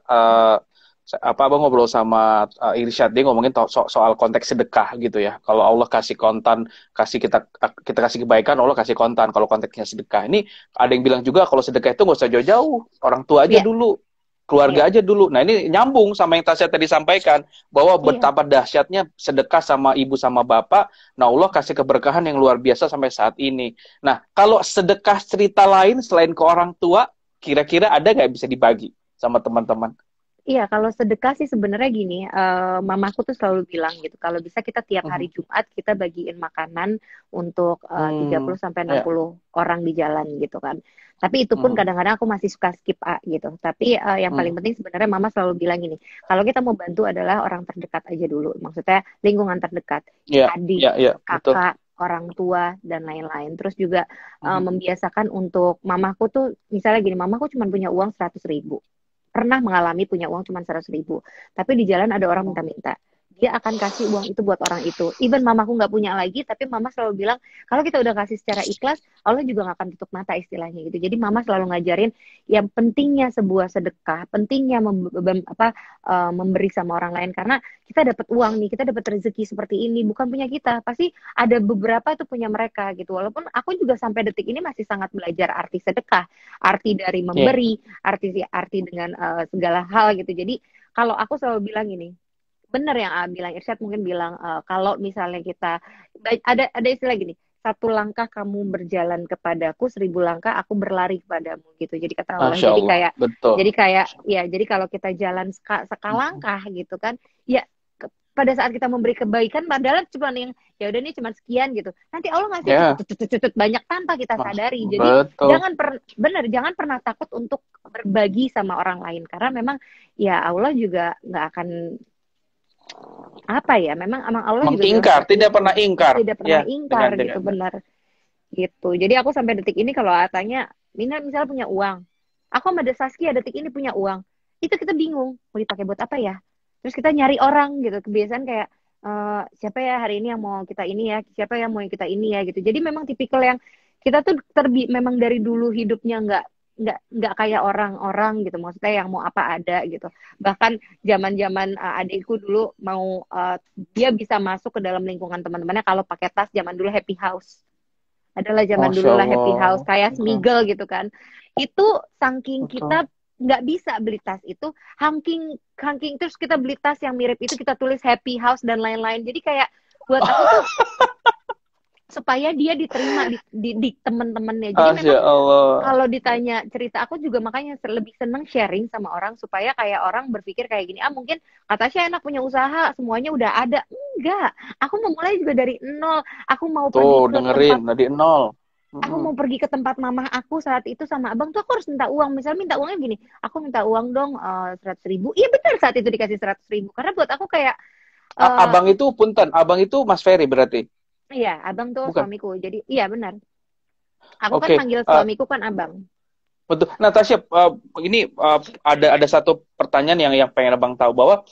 abang ngobrol sama Irsyad, dia ngomongin soal konteks sedekah gitu ya. Kalau Allah kasih kontan, kasih kita kasih kebaikan, Allah kasih kontan. Kalau konteksnya sedekah ini ada yang bilang juga kalau sedekah itu nggak usah jauh-jauh, orang tua aja Iya, dulu, iya, keluarga aja dulu. Nah ini nyambung sama yang Tasya tadi sampaikan bahwa iya. betapa dahsyatnya sedekah sama ibu sama bapak. Nah Allah kasih keberkahan yang luar biasa sampai saat ini. Nah kalau sedekah cerita lain selain ke orang tua, kira-kira ada nggak bisa dibagi sama teman-teman? Iya, kalau sedekah sih sebenarnya gini, mamaku tuh selalu bilang gitu, kalau bisa kita tiap hari Jumat kita bagiin makanan untuk 30 Hmm, sampai enam ya. puluh orang di jalan gitu kan. Tapi itu pun Hmm, kadang-kadang aku masih suka skip gitu. Tapi yang paling hmm, penting sebenarnya mama selalu bilang gini, kalau kita mau bantu adalah orang terdekat aja dulu. Maksudnya lingkungan terdekat, ya, adik, ya, ya, betul. kakak, orang tua dan lain-lain. Terus juga Hmm, membiasakan untuk mamaku tuh, misalnya gini, mamaku cuma punya uang 100.000, pernah mengalami punya uang cuma 100.000, tapi di jalan ada orang minta-minta, dia akan kasih uang itu buat orang itu. Even mamaku nggak punya lagi, tapi mama selalu bilang kalau kita udah kasih secara ikhlas, Allah juga nggak akan tutup mata istilahnya gitu. Jadi mama selalu ngajarin yang pentingnya sebuah sedekah, pentingnya memberi sama orang lain, karena kita dapat uang nih, kita dapat rezeki seperti ini bukan punya kita, pasti ada beberapa itu punya mereka gitu. Walaupun aku juga sampai detik ini masih sangat belajar arti sedekah, arti dari ya. memberi, arti dengan segala hal gitu. Jadi kalau aku selalu bilang ini, benar yang bilang Irsyad mungkin bilang kalau misalnya kita ada istilah gini, satu langkah kamu berjalan kepadaku, 1.000 langkah aku berlari kepadamu gitu. Jadi kata Allah, Masya Allah, betul. jadi kayak ya, jadi kalau kita jalan sekalangkah gitu kan, ya pada saat kita memberi kebaikan padahal cuma yang ya udah nih cuma sekian gitu, nanti Allah ngasih Ya, banyak tanpa kita Mas, sadari. Jadi betul. jangan pernah takut untuk berbagi sama orang lain, karena memang ya Allah juga nggak akan apa ya, memang emang Allah juga bilang Mengingkar, seperti tidak itu, pernah ingkar. tidak pernah Ya, ingkar gitu, dengan benar gitu. Jadi aku sampai detik ini kalau tanya Mina misalnya punya uang, aku sama Saskia detik ini punya uang, itu kita bingung mau dipakai buat apa ya, terus kita nyari orang gitu, kebiasaan kayak siapa ya hari ini yang mau kita ini ya, siapa yang mau yang kita ini ya gitu. Jadi memang tipikal yang kita tuh memang dari dulu hidupnya nggak kayak orang-orang gitu, maksudnya yang mau apa ada gitu. Bahkan zaman-zaman adikku dulu mau dia bisa masuk ke dalam lingkungan teman-temannya kalau pakai tas, zaman dulu Happy House adalah zaman Masya dulu lah, Happy House Allah. kayak Betul, Smiggle gitu kan. Itu saking betul. kita nggak bisa beli tas itu, hangking hangking terus kita beli tas yang mirip itu, kita tulis Happy House dan lain-lain. Jadi kayak buat aku tuh supaya dia diterima di teman-temannya. Jadi Masya memang Allah. kalau ditanya cerita, aku juga makanya lebih seneng sharing sama orang supaya kayak orang berpikir kayak gini, mungkin kata Tasya enak punya usaha semuanya udah ada. Enggak, aku memulai juga dari nol. Aku mau Tuh, pergi ke dengerin, tempat dari nol. aku Mm-mm. mau pergi ke tempat mamah aku saat itu sama abang tuh, aku harus minta uang. Misalnya minta uangnya gini, aku minta uang dong 100.000. Iya benar, saat itu dikasih 100.000, karena buat aku kayak Eh, Abang itu punten, abang itu Mas Ferry berarti, iya, abang tuh bukan? suamiku. Jadi iya benar. Aku kan Oke, manggil suamiku kan abang. betul. Natasha, ini ada satu pertanyaan yang pengen abang tahu bahwa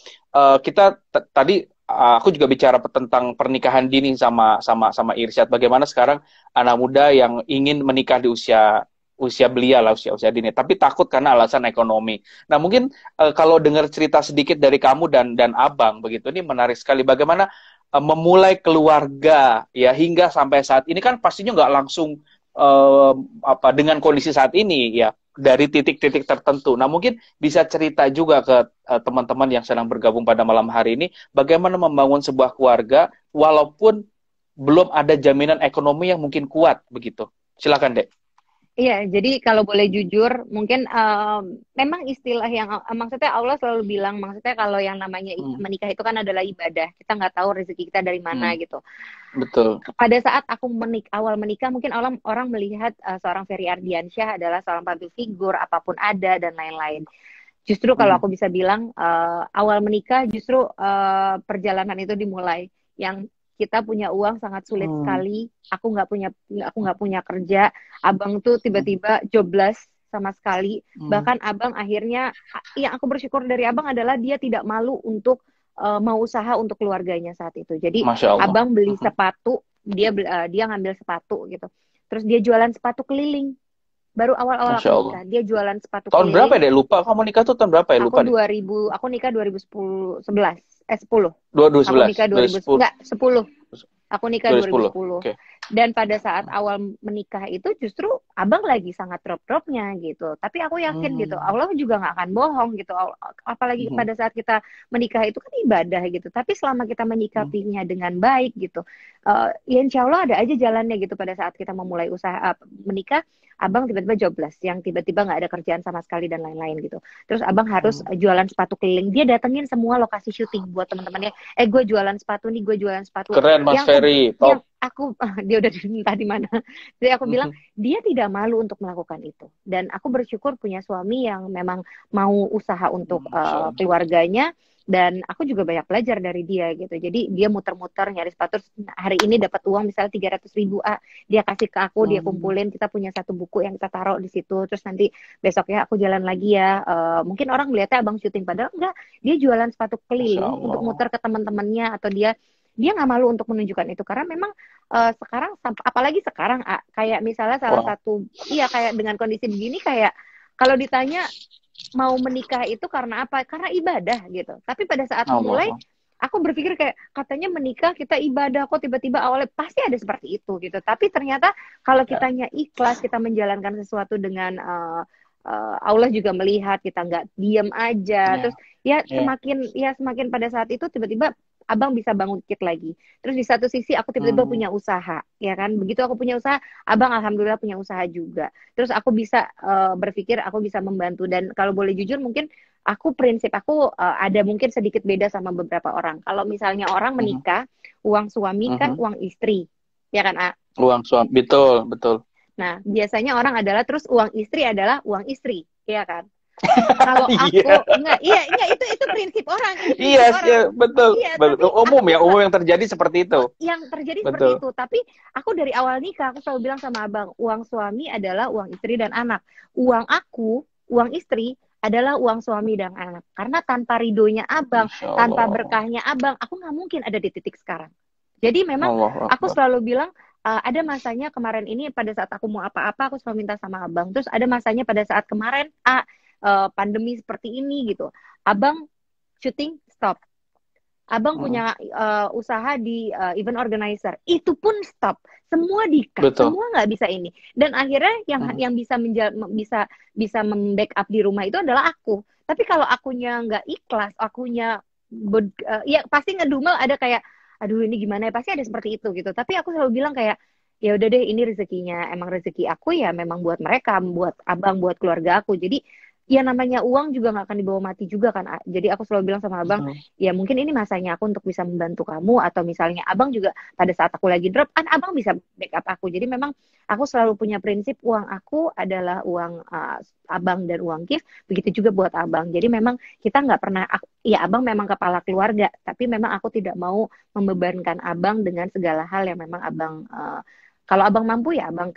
kita tadi aku juga bicara tentang pernikahan dini sama Irsyad. Bagaimana sekarang anak muda yang ingin menikah di usia usia belia lah, usia dini, tapi takut karena alasan ekonomi. Nah, mungkin kalau dengar cerita sedikit dari kamu dan abang begitu, ini menarik sekali. Bagaimana memulai keluarga ya hingga sampai saat ini kan pastinya nggak langsung apa dengan kondisi saat ini ya dari titik-titik tertentu. Nah, mungkin bisa cerita juga ke teman-teman yang sedang bergabung pada malam hari ini bagaimana membangun sebuah keluarga walaupun belum ada jaminan ekonomi yang mungkin kuat begitu. Silakan, Dek. Iya, jadi kalau boleh jujur, mungkin memang istilah yang maksudnya Allah selalu bilang, maksudnya kalau yang namanya Hmm, menikah itu kan adalah ibadah. Kita nggak tahu rezeki kita dari hmm, mana gitu. betul. Pada saat aku awal menikah, mungkin orang melihat seorang Ferry Ardiansyah adalah seorang public figure, apapun ada dan lain-lain. Justru kalau Hmm, aku bisa bilang awal menikah justru perjalanan itu dimulai. Yang kita punya uang sangat sulit hmm, sekali. Aku nggak punya kerja. Abang tuh hmm, tiba-tiba jobless sama sekali. hmm. Bahkan abang akhirnya, yang aku bersyukur dari abang adalah dia tidak malu untuk mau usaha untuk keluarganya saat itu. Jadi Masya Allah. abang beli Hmm. sepatu, dia ngambil sepatu gitu. Terus dia jualan sepatu keliling. Baru awal-awal Masya aku Allah. nikah, dia jualan sepatu Tahun berapa keliling. ya, Dek? Lupa. Kamu nikah tuh tahun berapa ya? Aku Lupa deh. 2000, aku nikah 2010, 11, 10. Aku 2011, nikah 2000, 2010, enggak, 10. Aku nikah 2010. 2010. Oke. Dan pada saat awal menikah itu justru abang lagi sangat drop-dropnya gitu. Tapi aku yakin gitu, Hmm. Allah juga nggak akan bohong gitu. Apalagi Hmm. pada saat kita menikah itu kan ibadah gitu. Tapi selama kita Hmm. menyikapinya dengan baik gitu, ya insya Allah ada aja jalannya gitu. Pada saat kita memulai usaha menikah, abang tiba-tiba jobless, yang tiba-tiba nggak ada kerjaan sama sekali dan lain-lain gitu. Terus abang harus Hmm. jualan sepatu keliling. Dia datengin semua lokasi syuting buat teman-temannya. Gue jualan sepatu nih, gue jualan sepatu Keren, Mas yang aku Ferry. yang Top. aku dia udah entah di mana. Jadi aku bilang dia tidak malu untuk melakukan itu. Dan aku bersyukur punya suami yang memang mau usaha untuk Masya Allah. keluarganya, dan aku juga banyak belajar dari dia gitu. Jadi dia muter-muter nyari sepatu, hari ini dapat uang misalnya 300.000, dia kasih ke aku, dia Hmm. kumpulin, kita punya satu buku yang kita taruh di situ. Terus nanti besoknya aku jalan lagi ya. Mungkin orang melihatnya abang syuting, padahal enggak, dia jualan sepatu Masya keliling untuk Allah. muter ke teman-temannya, atau dia nggak malu untuk menunjukkan itu, karena memang sekarang apalagi sekarang kayak misalnya salah Wow. satu, iya, kayak dengan kondisi begini, kayak kalau ditanya mau menikah itu karena apa, karena ibadah gitu. Tapi pada saat mulai Allah. aku berpikir kayak, katanya menikah kita ibadah, kok tiba-tiba awalnya pasti ada seperti itu gitu. Tapi ternyata kalau Ya. kitanya ikhlas, kita menjalankan sesuatu dengan Allah juga melihat, kita nggak diem aja. Terus Ya. Ya. semakin pada saat itu tiba-tiba abang bisa bangun dikit lagi. Terus di satu sisi aku tiba-tiba Hmm. punya usaha, ya kan? Begitu aku punya usaha, abang alhamdulillah punya usaha juga. Terus aku bisa berpikir aku bisa membantu. Dan kalau boleh jujur, mungkin prinsip aku ada mungkin sedikit beda sama beberapa orang. Kalau misalnya orang Mhm. menikah, uang suami kan Mhm. uang istri, ya kan, A? Uang suami. Betul, betul. Nah, biasanya orang adalah terus uang istri adalah uang istri, ya kan? Kalau Iya. aku enggak, itu prinsip orang, itu Iya, prinsip iya, orang. betul. Iya, tapi Umum aku ya, umum yang terjadi seperti itu. yang terjadi seperti Betul. itu. Tapi aku dari awal nikah, aku selalu bilang sama abang, uang suami adalah uang istri dan anak. Uang aku, uang istri adalah uang suami dan anak. Karena tanpa ridhonya abang, Masya tanpa Allah. berkahnya abang, aku nggak mungkin ada di titik sekarang. Jadi memang Allahu aku Akbar. selalu bilang, ada masanya kemarin ini pada saat aku mau apa-apa, aku selalu minta sama abang. Terus ada masanya pada saat kemarin, pandemi seperti ini gitu. Abang syuting stop. Abang Hmm. punya usaha di event organizer, itu pun stop. Semua di-cut, Betul. semua nggak bisa ini. Dan akhirnya Hmm. yang bisa membackup di rumah itu adalah aku. Tapi kalau akunya nggak ikhlas, akunya ya pasti ngedumel, ada kayak, aduh ini gimana ya, pasti ada seperti itu gitu. Tapi aku selalu bilang kayak, ya udah deh, ini rezekinya, emang rezeki aku ya memang buat mereka, buat abang, buat keluarga aku. Jadi ya namanya uang juga nggak akan dibawa mati juga kan. Jadi aku selalu bilang sama abang, Betul. ya mungkin ini masanya aku untuk bisa membantu kamu, atau misalnya abang juga pada saat aku lagi drop kan abang bisa backup aku. Jadi memang aku selalu punya prinsip uang aku adalah uang abang dan uang gift, begitu juga buat abang. Jadi memang kita nggak pernah, ya abang memang kepala keluarga, tapi memang aku tidak mau membebankan abang dengan segala hal yang memang abang kalau abang mampu ya abang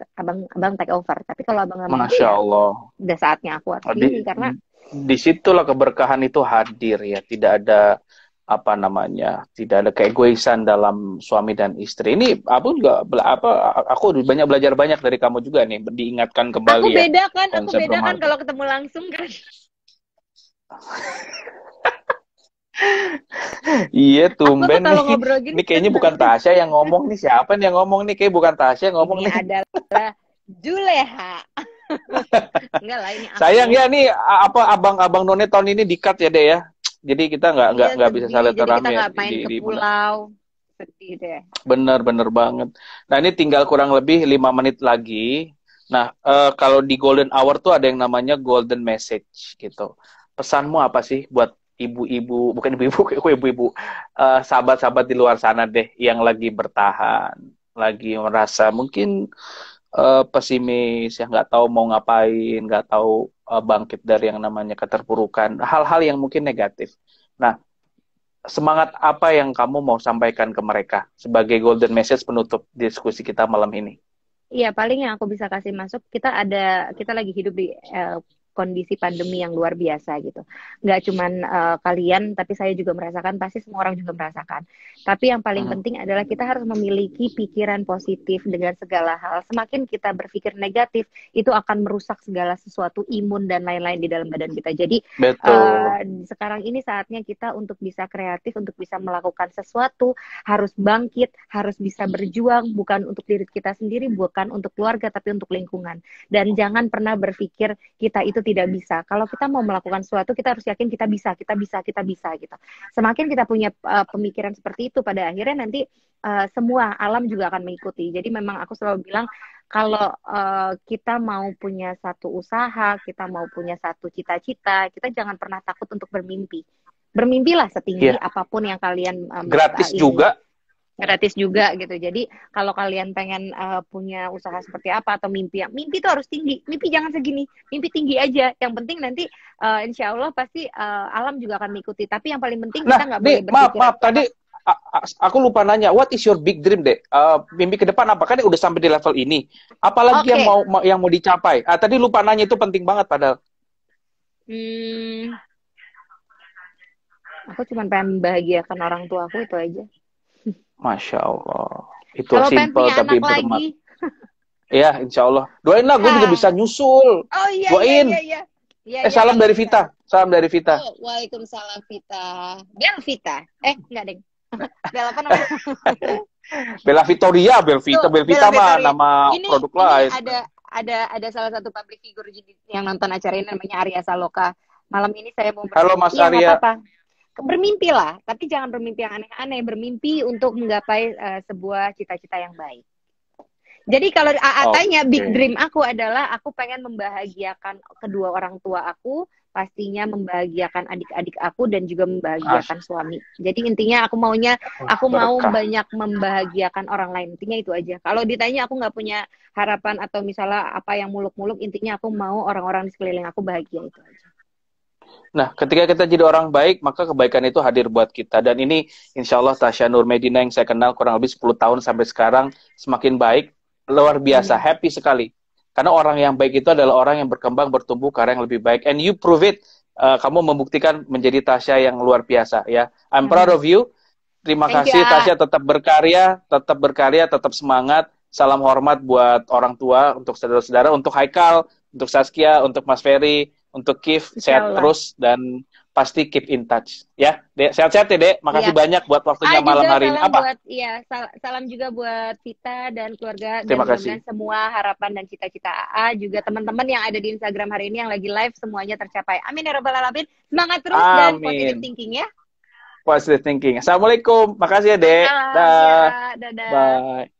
take over. Tapi kalau abang nggak mampu Masya ya Allah. udah saatnya aku harus Di, ini, karena disitulah keberkahan itu hadir ya. Tidak ada apa namanya, tidak ada keegoisan dalam suami dan istri. Ini aku juga aku banyak belajar banyak dari kamu juga nih, diingatkan aku kembali ya beda kan, konsep rumah. kalau ketemu langsung kan. Iya, Aku tuh tumben kalau nih. ngobrol gini Ini kayaknya bukan seneng. Tasya yang ngomong nih. Siapa nih yang ngomong nih? Kayak bukan Tasya yang ngomong Ini nih. adalah Juleha. Enggak lah, ini aku. Sayang ya nih abang-abang None tahun ini di-cut ya deh ya. Jadi kita nggak bisa Sedih. Jadi kita silaturahmi ya nggak main ke pulau. Sedih deh. bener banget. Nah ini tinggal kurang lebih 5 menit lagi. Nah kalau di golden hour tuh ada yang namanya golden message gitu. Pesanmu apa sih buat ibu-ibu, bukan ibu-ibu, kok ibu-ibu, sahabat-sahabat di luar sana deh yang lagi bertahan, lagi merasa mungkin pesimis, yang nggak tahu mau ngapain, nggak tahu bangkit dari yang namanya keterpurukan, hal-hal yang mungkin negatif. Nah, semangat apa yang kamu mau sampaikan ke mereka sebagai golden message penutup diskusi kita malam ini? Iya, paling yang aku bisa kasih masuk, kita lagi hidup di kondisi pandemi yang luar biasa gitu. Nggak cuman kalian, tapi saya juga merasakan, pasti semua orang juga merasakan. Tapi yang paling penting adalah kita harus memiliki pikiran positif dengan segala hal. Semakin kita berpikir negatif, itu akan merusak segala sesuatu, imun dan lain-lain di dalam badan kita. Jadi sekarang ini saatnya kita untuk bisa kreatif, untuk bisa melakukan sesuatu, harus bangkit, harus bisa berjuang, bukan untuk diri kita sendiri, bukan untuk keluarga, tapi untuk lingkungan. Dan jangan pernah berpikir kita itu tidak bisa. Kalau kita mau melakukan sesuatu, kita harus yakin kita bisa gitu. Semakin kita punya pemikiran seperti itu, pada akhirnya nanti semua alam juga akan mengikuti. Jadi memang aku selalu bilang, kalau kita mau punya satu usaha, kita mau punya satu cita-cita, kita jangan pernah takut untuk bermimpi. Bermimpilah setinggi apapun yang kalian gratis juga. Gratis juga gitu. Jadi kalau kalian pengen punya usaha seperti apa atau mimpi itu harus tinggi. Mimpi jangan segini, mimpi tinggi aja. Yang penting nanti insya Allah pasti alam juga akan mengikuti. Tapi yang paling penting kita nggak boleh berpikir. Maaf tadi aku lupa nanya, what is your big dream deh? Mimpi ke depan apa? Kan udah sampai di level ini. Apalagi yang mau dicapai? Tadi lupa nanya, itu penting banget padahal. Aku cuma pengen membahagiakan orang tua aku, itu aja. Masya Allah. Itu simple tapi bermakna. Ya, insya Allah. Doain lah, gue juga bisa nyusul. Oh iya, doain. Iya. Salam dari Vita. Salam dari Vita. Oh, waalaikumsalam Vita. Bel Vita. Enggak deh. Bel apa namanya? Bella Victoria, Bel Vita mah nama produk lain. Ada salah satu public figure yang nonton acara ini, namanya Arya Saloka. Malam ini saya mau Halo Mas Arya. Bermimpi lah, tapi jangan bermimpi yang aneh-aneh. Bermimpi untuk menggapai sebuah cita-cita yang baik. Jadi kalau tanya big dream aku adalah aku pengen membahagiakan kedua orang tua aku, pastinya membahagiakan adik-adik aku dan juga membahagiakan suami. Jadi intinya aku mau banyak membahagiakan orang lain. Intinya itu aja. Kalau ditanya aku nggak punya harapan atau misalnya apa yang muluk-muluk, intinya aku mau orang-orang di sekeliling aku bahagia, itu aja. Nah, ketika kita jadi orang baik, maka kebaikan itu hadir buat kita. Dan ini insya Allah Tasya Nur Medina yang saya kenal kurang lebih 10 tahun sampai sekarang semakin baik, luar biasa, happy sekali. Karena orang yang baik itu adalah orang yang berkembang, bertumbuh ke arah yang lebih baik. And you prove it. Kamu membuktikan menjadi Tasya yang luar biasa ya. I'm proud of you. Terima kasih Tasya, tetap berkarya, tetap semangat. Salam hormat buat orang tua, untuk saudara-saudara, untuk Haikal, untuk Saskia, untuk Mas Ferry, untuk Kif, sehat terus dan pasti keep in touch ya. Dek, sehat-sehat ya, Dek. Makasih banyak buat waktunya malam hari ini. Salam juga buat Vita dan keluarga. Terima kasih. Dan semua harapan dan cita-cita AA, juga teman-teman yang ada di Instagram hari ini yang llagi live, semuanya tercapai. Amin ya rabbal alamin. Semangat terus dan positive thinking ya. Positive thinking. Assalamualaikum. Makasih ya, Dek. Dadah. Bye.